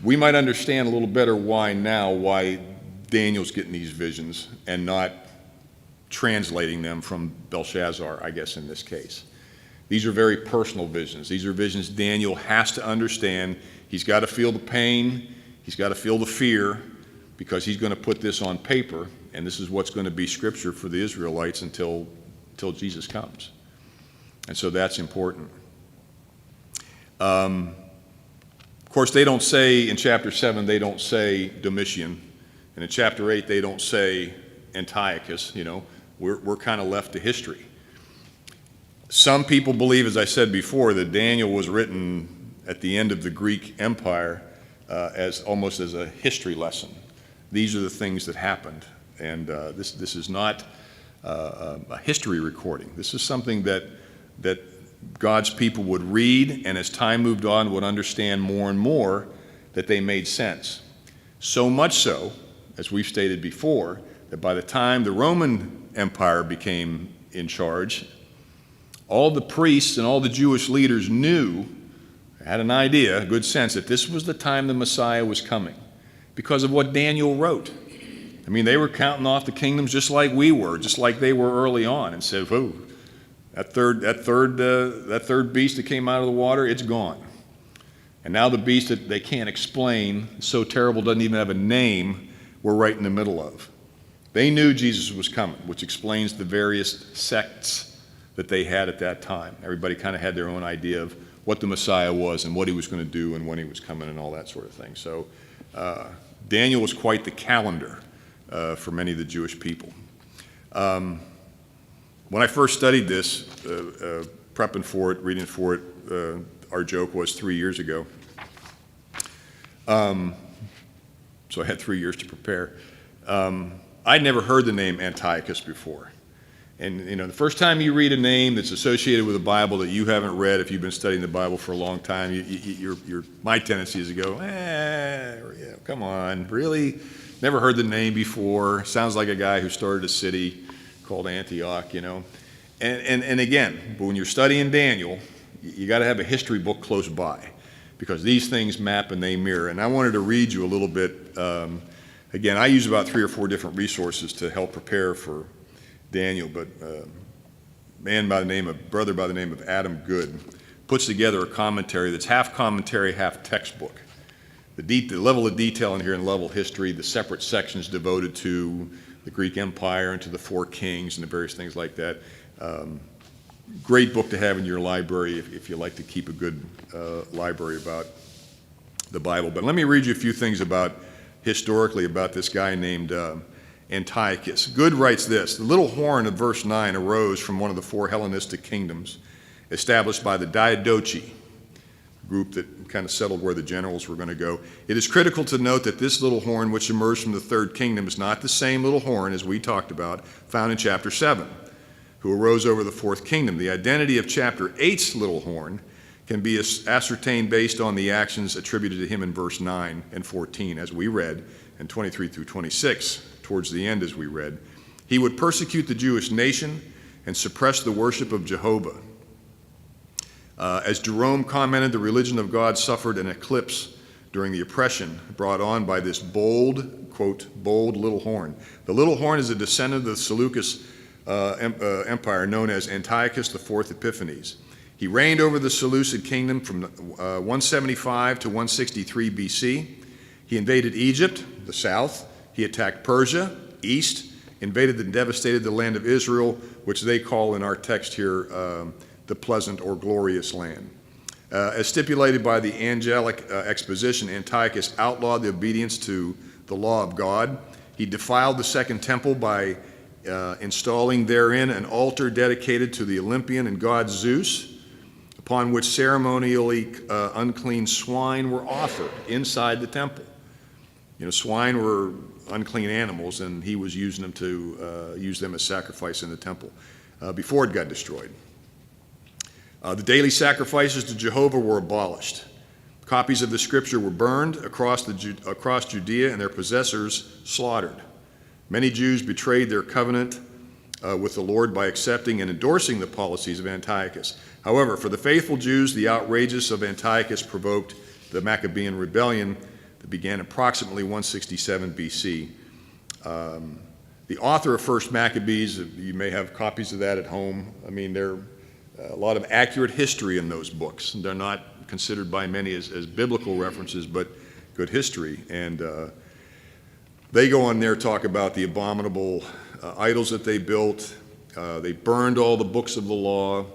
We might understand a little better why Daniel's getting these visions and not translating them from Belshazzar, I guess, in this case. These are very personal visions. These are visions Daniel has to understand. He's got to feel the pain. He's got to feel the fear, because he's going to put this on paper, and this is what's going to be scripture for the Israelites until Jesus comes. And so that's important. Of course, they don't say, in chapter 7, they don't say Domitian. And in chapter 8, they don't say Antiochus. We're kind of left to history. Some people believe, as I said before, that Daniel was written at the end of the Greek Empire almost as a history lesson. These are the things that happened. And this is not a history recording. This is something that God's people would read, and as time moved on, would understand more and more that they made sense. So much so, as we've stated before, that by the time the Roman Empire became in charge, all the priests and all the Jewish leaders had an idea, a good sense, that this was the time the Messiah was coming because of what Daniel wrote. I mean, they were counting off the kingdoms just like we were, just like they were early on, and said, whoa, that third beast that came out of the water, it's gone. And now the beast that they can't explain, so terrible, doesn't even have a name, we're right in the middle of. They knew Jesus was coming, which explains the various sects that they had at that time. Everybody kind of had their own idea of what the Messiah was and what he was going to do and when he was coming and all that sort of thing. So Daniel was quite the calendar for many of the Jewish people. When I first studied this, prepping for it, reading for it, our joke was 3 years ago. So I had 3 years to prepare. I'd never heard the name Antiochus before. And, the first time you read a name that's associated with a Bible that you haven't read, if you've been studying the Bible for a long time, my tendency is to go, yeah, come on, really? Never heard the name before. Sounds like a guy who started a city called Antioch, And again, but when you're studying Daniel, you got to have a history book close by, because these things map and they mirror. And I wanted to read you a little bit. Again, I use about 3 or 4 different resources to help prepare for Daniel, but a brother by the name of Adam Good puts together a commentary that's half commentary, half textbook. The level of detail in here and level history, the separate sections devoted to the Greek Empire and to the 4 kings and the various things like that. Great book to have in your library if you like to keep a good library about the Bible. But let me read you a few things historically about this guy named Antiochus. Good writes this: the little horn of verse 9 arose from one of the 4 Hellenistic kingdoms established by the Diadochi group that kind of settled where the generals were going to go. It is critical to note that this little horn, which emerged from the 3rd kingdom, is not the same little horn as we talked about, found in chapter 7, who arose over the 4th kingdom. The identity of chapter 8's little horn can be ascertained based on the actions attributed to him in verse 9 and 14, as we read, and 23 through 26, towards the end as we read. He would persecute the Jewish nation and suppress the worship of Jehovah. As Jerome commented, the religion of God suffered an eclipse during the oppression brought on by this bold, quote, bold little horn. The little horn is a descendant of the Seleucus Empire known as Antiochus IV Epiphanes. He reigned over the Seleucid kingdom from 175 to 163 BC. He invaded Egypt, the south. He attacked Persia, east, invaded and devastated the land of Israel, which they call in our text here the pleasant or glorious land. As stipulated by the angelic exposition, Antiochus outlawed the obedience to the law of God. He defiled the Second Temple by installing therein an altar dedicated to the Olympian and god Zeus, upon which ceremonially unclean swine were offered inside the temple. Swine were unclean animals, and he was using them to use them as sacrifice in the temple before it got destroyed. The daily sacrifices to Jehovah were abolished. Copies of the scripture were burned across Judea, and their possessors slaughtered. Many Jews betrayed their covenant with the Lord by accepting and endorsing the policies of Antiochus. However, for the faithful Jews, the outrages of Antiochus provoked the Maccabean rebellion that began approximately 167 BC. The author of First Maccabees, you may have copies of that at home. I mean, a lot of accurate history in those books. They're not considered by many as biblical references, but good history. And they go on there, talk about the abominable idols that they built. They burned all the books of the law.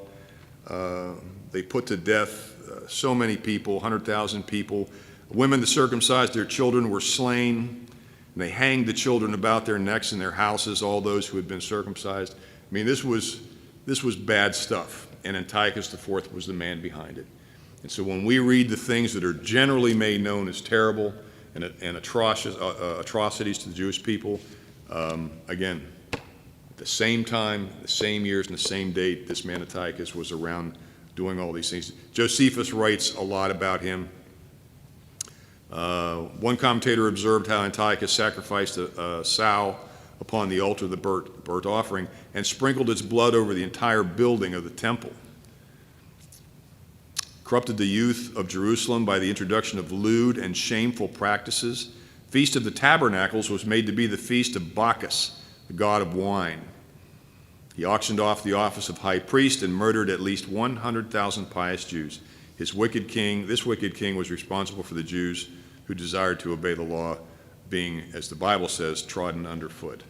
They put to death so many people, 100,000 people. Women that circumcised their children were slain, and they hanged the children about their necks in their houses, all those who had been circumcised. I mean, this was bad stuff, and Antiochus IV was the man behind it. And so when we read the things that are generally made known as terrible and atrocities to the Jewish people, again, at the same time, the same years, and the same date, this man Antiochus was around doing all these things. Josephus writes a lot about him. One commentator observed how Antiochus sacrificed a sow upon the altar of the burnt offering and sprinkled its blood over the entire building of the temple. Corrupted the youth of Jerusalem by the introduction of lewd and shameful practices. Feast of the Tabernacles was made to be the feast of Bacchus, the god of wine. He auctioned off the office of high priest and murdered at least 100,000 pious Jews. This wicked king was responsible for the Jews who desired to obey the law being, as the Bible says, trodden underfoot.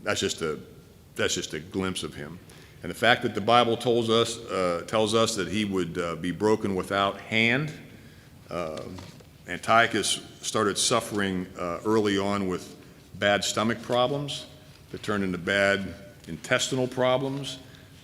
That's just a glimpse of him. And the fact that the Bible tells us that he would be broken without hand. Antiochus started suffering early on with bad stomach problems that turned into bad intestinal problems,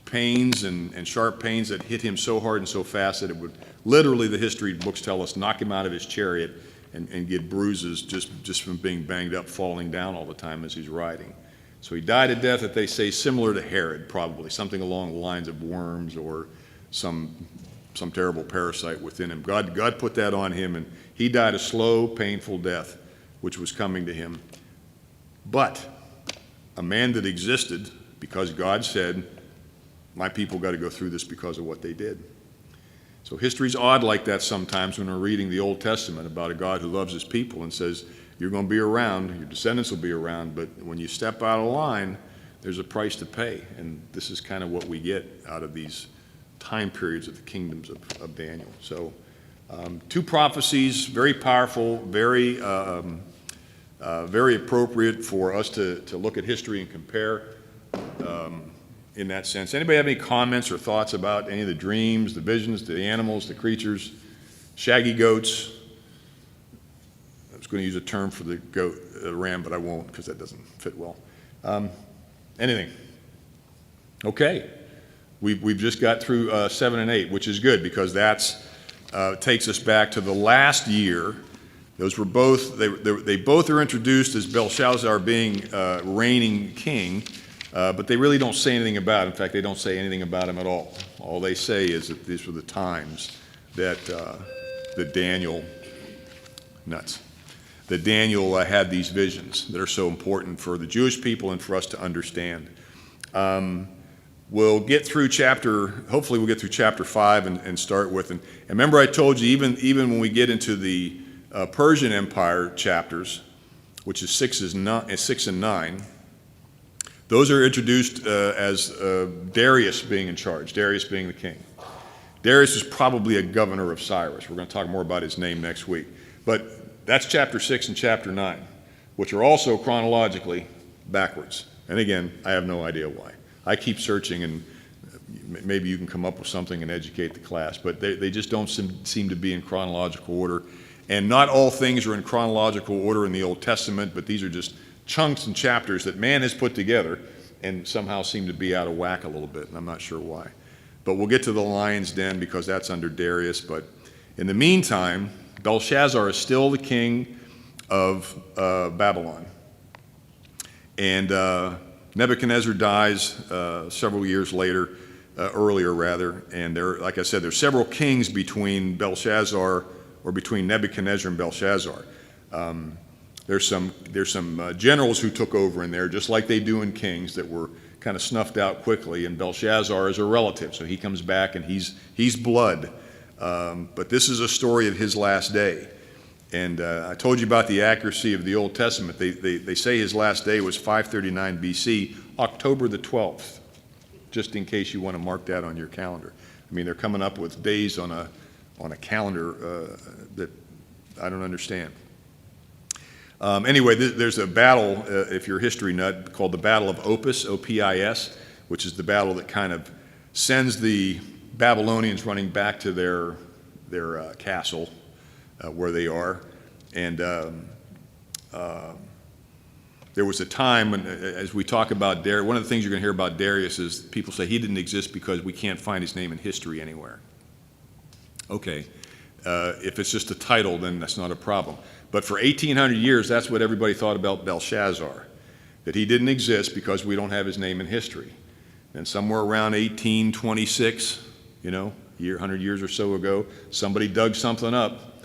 pains and sharp pains that hit him so hard and so fast that it would literally, the history books tell us, knock him out of his chariot and get bruises just from being banged up, falling down all the time as he's riding. So he died a death that they say similar to Herod, probably, something along the lines of worms or some terrible parasite within him. God put that on him, and he died a slow, painful death, which was coming to him. But a man that existed because God said, my people got to go through this because of what they did. So history's odd like that sometimes when we're reading the Old Testament about a God who loves his people and says, you're going to be around, your descendants will be around, but when you step out of line, there's a price to pay. And this is kind of what we get out of these time periods of the kingdoms of Daniel. So two prophecies, very powerful, very appropriate for us to look at history and compare in that sense. Anybody have any comments or thoughts about any of the dreams, the visions, the animals, the creatures, shaggy goats? I was going to use a term for the goat, ram, but I won't because that doesn't fit well. Anything? Okay. We've just got through 7 and 8, which is good because that's takes us back to the last year. Those were both, they both are introduced as Belshazzar being reigning king, but they really don't say anything about him. In fact, they don't say anything about him at all. All they say is that these were the times that Daniel had these visions that are so important for the Jewish people and for us to understand. We'll get through hopefully we'll get through chapter 5 and start with, and remember I told you even when we get into the Persian Empire chapters, which is 6 and 9, those are introduced as Darius being in charge, Darius being the king. Darius is probably a governor of Cyrus. We're going to talk more about his name next week. But that's chapter 6 and chapter 9, which are also chronologically backwards. And again, I have no idea why. I keep searching, and maybe you can come up with something and educate the class, but they just don't seem to be in chronological order. And not all things are in chronological order in the Old Testament, but these are just chunks and chapters that man has put together and somehow seem to be out of whack a little bit, and I'm not sure why. But we'll get to the lion's den because that's under Darius. But in the meantime, Belshazzar is still the king of Babylon. And Nebuchadnezzar dies several years earlier rather, and like I said, there's several kings between Belshazzar, or between Nebuchadnezzar and Belshazzar. There's some generals who took over in there, just like they do in kings, that were kind of snuffed out quickly, and Belshazzar is a relative, so he comes back and he's blood. But this is a story of his last day. And I told you about the accuracy of the Old Testament. They say his last day was 539 BC, October the 12th. just in case you want to mark that on your calendar. I mean, they're coming up with days on a calendar that I don't understand. Anyway, there's a battle, if you're a history nut, called the Battle of Opis, O-P-I-S, which is the battle that kind of sends the Babylonians running back to their castle where they are. And there was a time when, as we talk about Darius, one of the things you're going to hear about Darius is people say he didn't exist because we can't find his name in history anywhere. Okay, if it's just a title, then that's not a problem. But for 1,800 years, that's what everybody thought about Belshazzar, that he didn't exist because we don't have his name in history. And somewhere around 1826, you know, 100 years or so ago, somebody dug something up,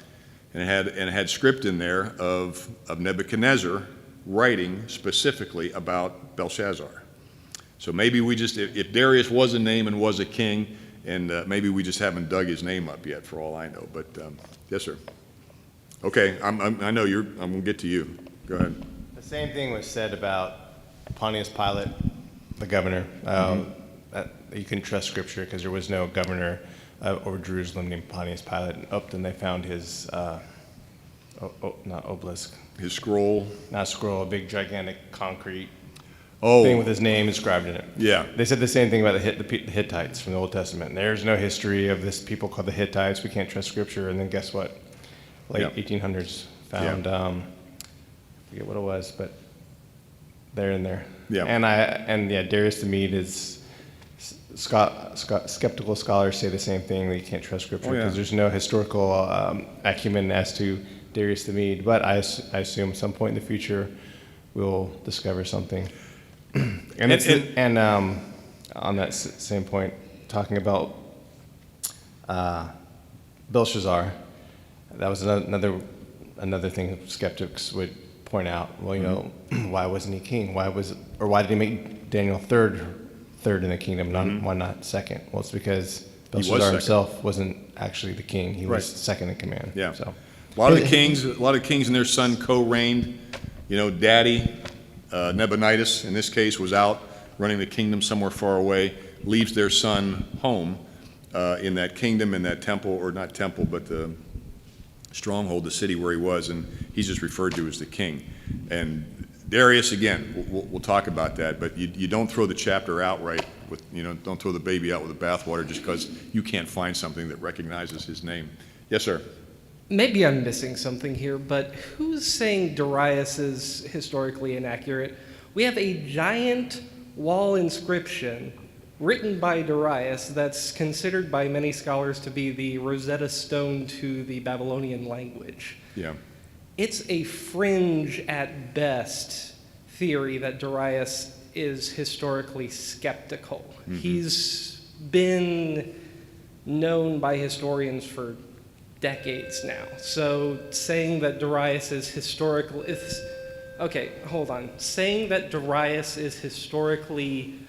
and it had script in there of Nebuchadnezzar writing specifically about Belshazzar. So maybe we just, if Darius was a name and was a king, and maybe we just haven't dug his name up yet, for all I know. But yes, sir. Okay, I know I'm going to get to you. Go ahead. The same thing was said about Pontius Pilate, the governor. That you couldn't trust Scripture because there was no governor over Jerusalem named Pontius Pilate. And then they found his, not obelisk. His scroll. Not scroll, a big gigantic concrete Oh, thing with his name inscribed in it. yeah. They said the same thing about the Hittites from the Old Testament. There's no history of this people called the Hittites. We can't trust Scripture. And then guess what? Late Yeah. 1800s found, I forget what it was, but they're in there. Yeah. And Darius the Mede is, skeptical scholars say the same thing, that you can't trust Scripture Oh, yeah. because there's no historical acumen as to Darius the Mede. But I assume some point in the future we'll discover something. And on that same point, talking about Belshazzar, that was another thing skeptics would point out. Well, you know, why wasn't he king? Why did he make Daniel third in the kingdom? Why not second? Well, it's because Belshazzar himself wasn't actually the king. He was second in command. Yeah. So A lot of kings and their son co-reigned. You know, daddy, Nabonidus, in this case, was out running the kingdom somewhere far away, leaves their son home in that kingdom, in that temple, or not temple, but the stronghold, the city where he was, and he's just referred to as the king. And Darius, again, we'll talk about that, but you don't throw the chapter outright with, don't throw the baby out with the bathwater just because you can't find something that recognizes his name. Yes, sir. Maybe I'm missing something here, but who's saying Darius is historically inaccurate? We have a giant wall inscription written by Darius that's considered by many scholars to be the Rosetta Stone to the Babylonian language. Yeah. It's a fringe at best theory that Darius is historically skeptical. Mm-hmm. He's been known by historians for decades now. So saying that Darius is historical is, okay, hold on. Saying that Darius is historically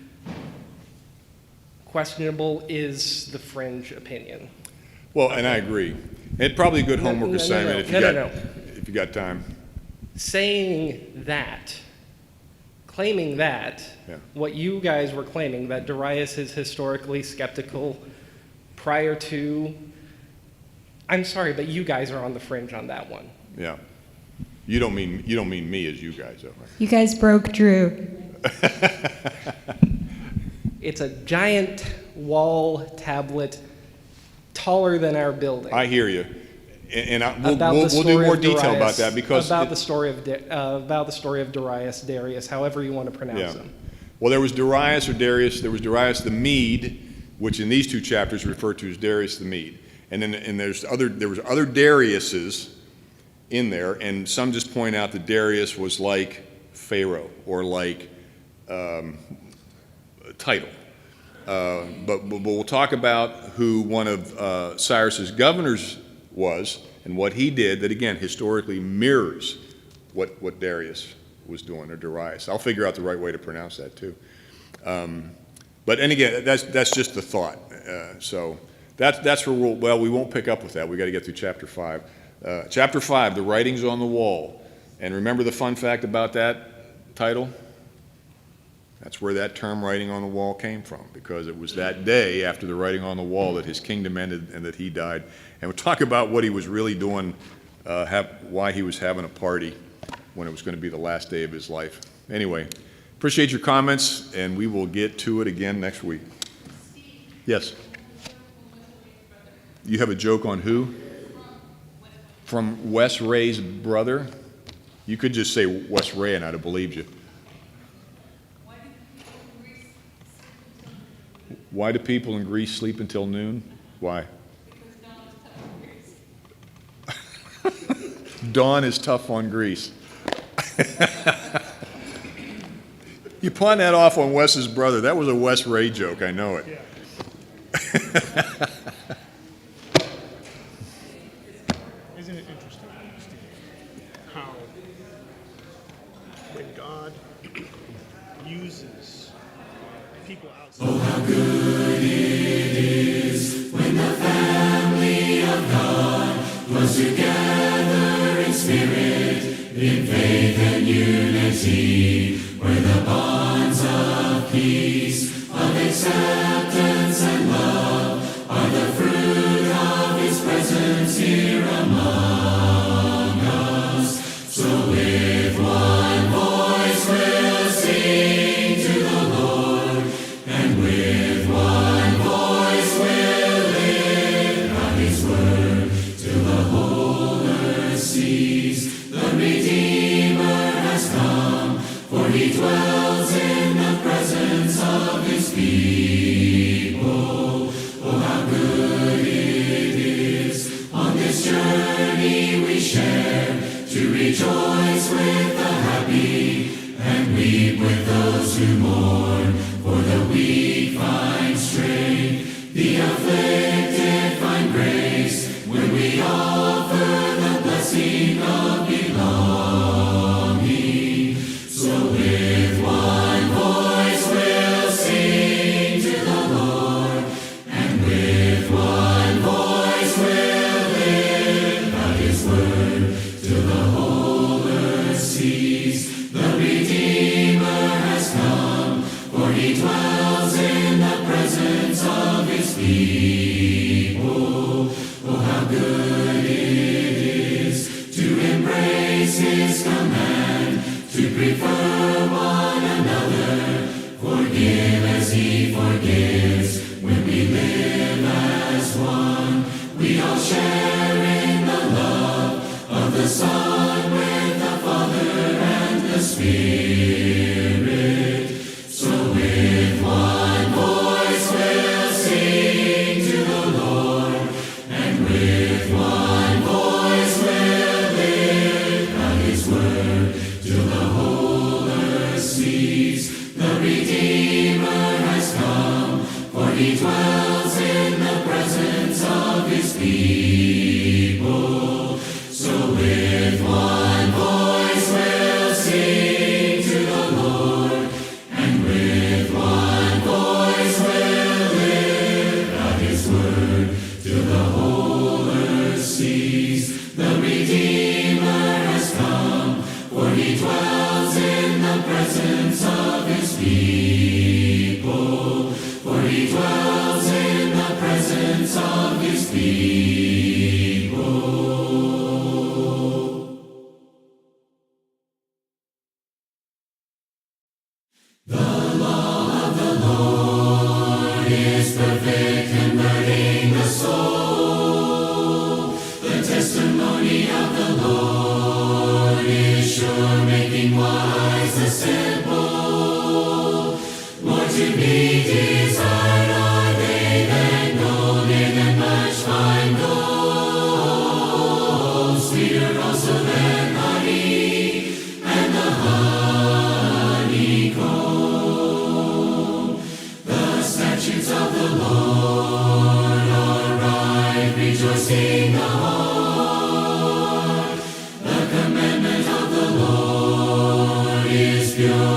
questionable is the fringe opinion. Well, and I agree. And probably a good homework assignment if you got time. Saying that, claiming that, Yeah. what you guys were claiming, that Darius is historically skeptical prior to, I'm sorry, but you guys are on the fringe on that one. Yeah. You don't mean me as you guys, though, right? You guys broke Drew. It's a giant wall tablet taller than our building. I hear you. And we'll the do story more of detail about Darius, that because about the story of Darius, however you want to pronounce yeah. him. Well, there was Darius or Darius. There was Darius the Mede, which in these two chapters referred to as Darius the Mede. And then there was other Dariuses in there, and some just point out that Darius was like Pharaoh or like a title. But we'll talk about who one of Cyrus's governors was and what he did that, again, historically mirrors what Darius was doing, or Darius. I'll figure out the right way to pronounce that, too. But, and again, that's just the thought. So that's where we won't pick up with that. We've got to get through chapter 5. Chapter 5, the writings on the wall. And remember the fun fact about that title? That's where that term writing on the wall came from, because it was that day after the writing on the wall that his kingdom ended and that he died. And we'll talk about what he was really doing, why he was having a party when it was going to be the last day of his life. Anyway, appreciate your comments, and we will get to it again next week. Yes? You have a joke on who? From Wes Ray's brother? You could just say Wes Ray and I'd have believed you. Why do people in Greece sleep until noon? Why? Dawn is tough on Greece. You pawn that off on Wes's brother. That was a Wes Ray joke, I know it. Yeah. Isn't it interesting, Steve, how when God uses people outside. Oh, how good it is when the family of God dwells together in spirit, in faith and unity, where the bonds of peace, of acceptance and love are the fruit of his presence here among us. So with one voice we'll sing to the Lord, and with one voice we'll lift out his word till the whole earth sees the Redeemer has come, for he dwells in the presence of his people. Oh, how good it is on this journey we share, to rejoice with the happy and weep with those who mourn, for the weak find strength, the afflicted find grace, when we offer the blessing of belonging. So with one voice we'll sing to the Lord, and with one voice we'll lift out his word, till the whole earth sees the Redeemer has come, for he dwells in the presence of his people. Oh, how good it is to embrace his command, to prefer one another, forgive as he forgives. When we live as one, we all share in the love of the Son with the Father and the Spirit. So with one voice we'll sing to the Lord, and with one voice we'll lift out his word, till the whole earth sees the Redeemer has come, for he dwells in the presence of his people. So with one voice we'll sing to the Lord, and with one voice we'll lift out his word, till the whole earth sees the Redeemer has come, for he dwells in the presence of his people. For he dwells in the presence of his people. The law of the Lord is perfect, converting the soul. The testimony of the Lord is sure, making wise the simple. More to be desired are they than gold, yea, than much fine gold. Sweeter also than honey, and the honeycomb. The statutes of the Lord are right, rejoicing the heart. The commandment of the Lord is pure,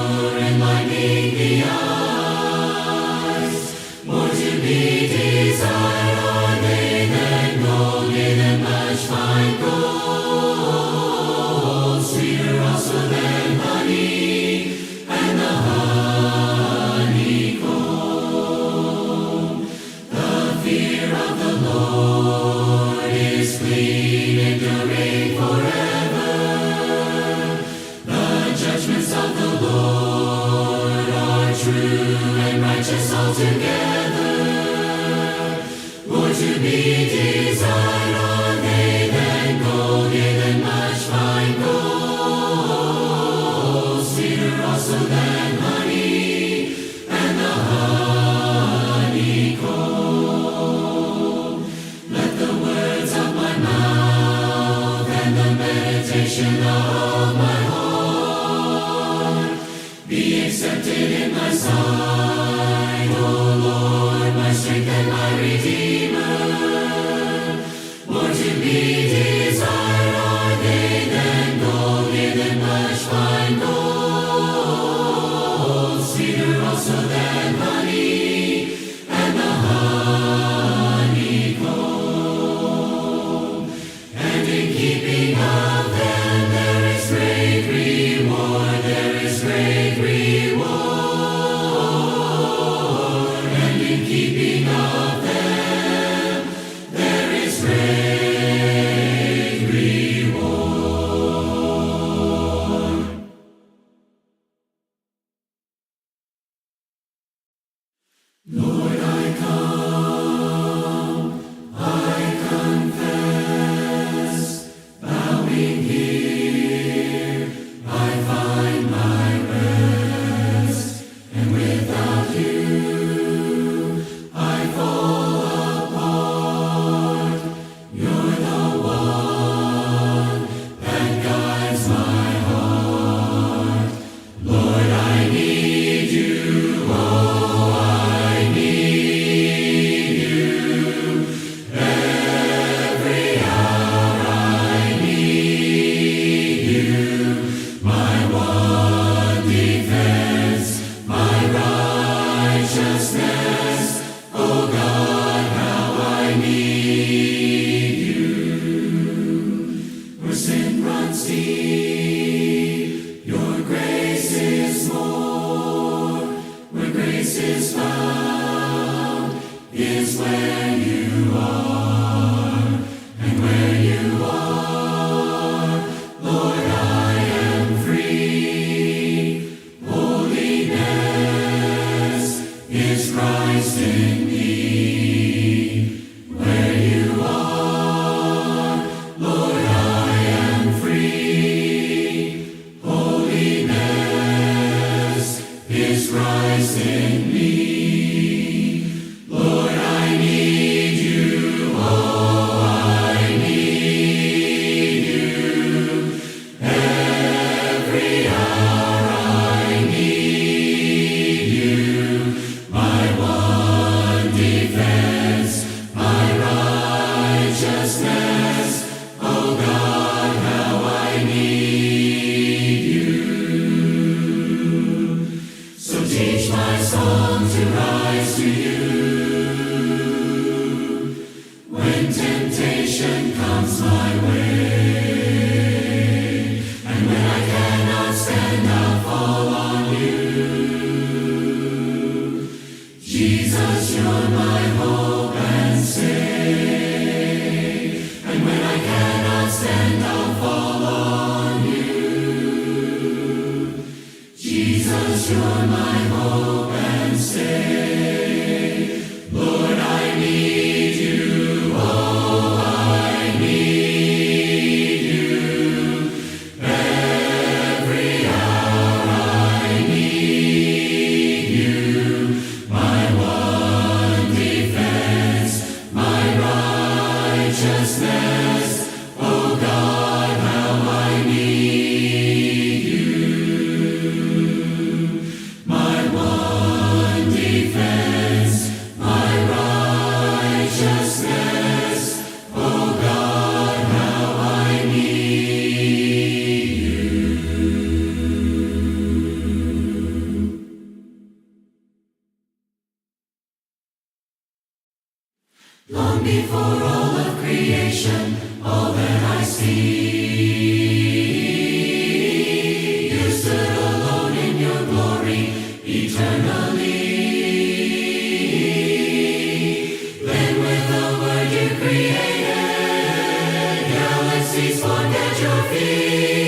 meditation of my heart be accepted in thy sight, O Lord, my strength and my Redeemer. More to be desired are they than gold, yea, than much fine gold, sweeter also than honey, and the honeycomb. And in keeping of them there is great reward, there is great reward. And in keeping of them there is great reward. Lord, I come, I confess, bowing here, I find my rest, and without you, I fall apart. You're the one that guides my heart. Lord, I need you, oh, I need you. Every hour I need you. My one defense, my righteousness. Oh God, how I need you. Where sin runs deep, your grace is more. Where grace is found is where you are. And where you are, Lord, I am free. Holiness is Christ in me. Where you are, Lord, I am free. Holiness is Christ in me. Lord, I need you, oh, I need you. Every hour I need you. My one defense, my righteousness. Oh God, how I need you. So teach my song to rise to you. When temptation comes my way, and when I cannot stand, I'll fall on you. Jesus, you're my hope and stay. And when I cannot stand, I'll fall on you. Jesus, you're my hope and stay. Lord, I need you, oh, I need you. Every hour I need you. My one defense, my righteousness. Oh God, how I need you. My one defense, my righteousness. Oh God, how I need you. Long before all of creation, all that I see, you stood alone in your glory eternally. Then with a word you created galaxies formed at your feet.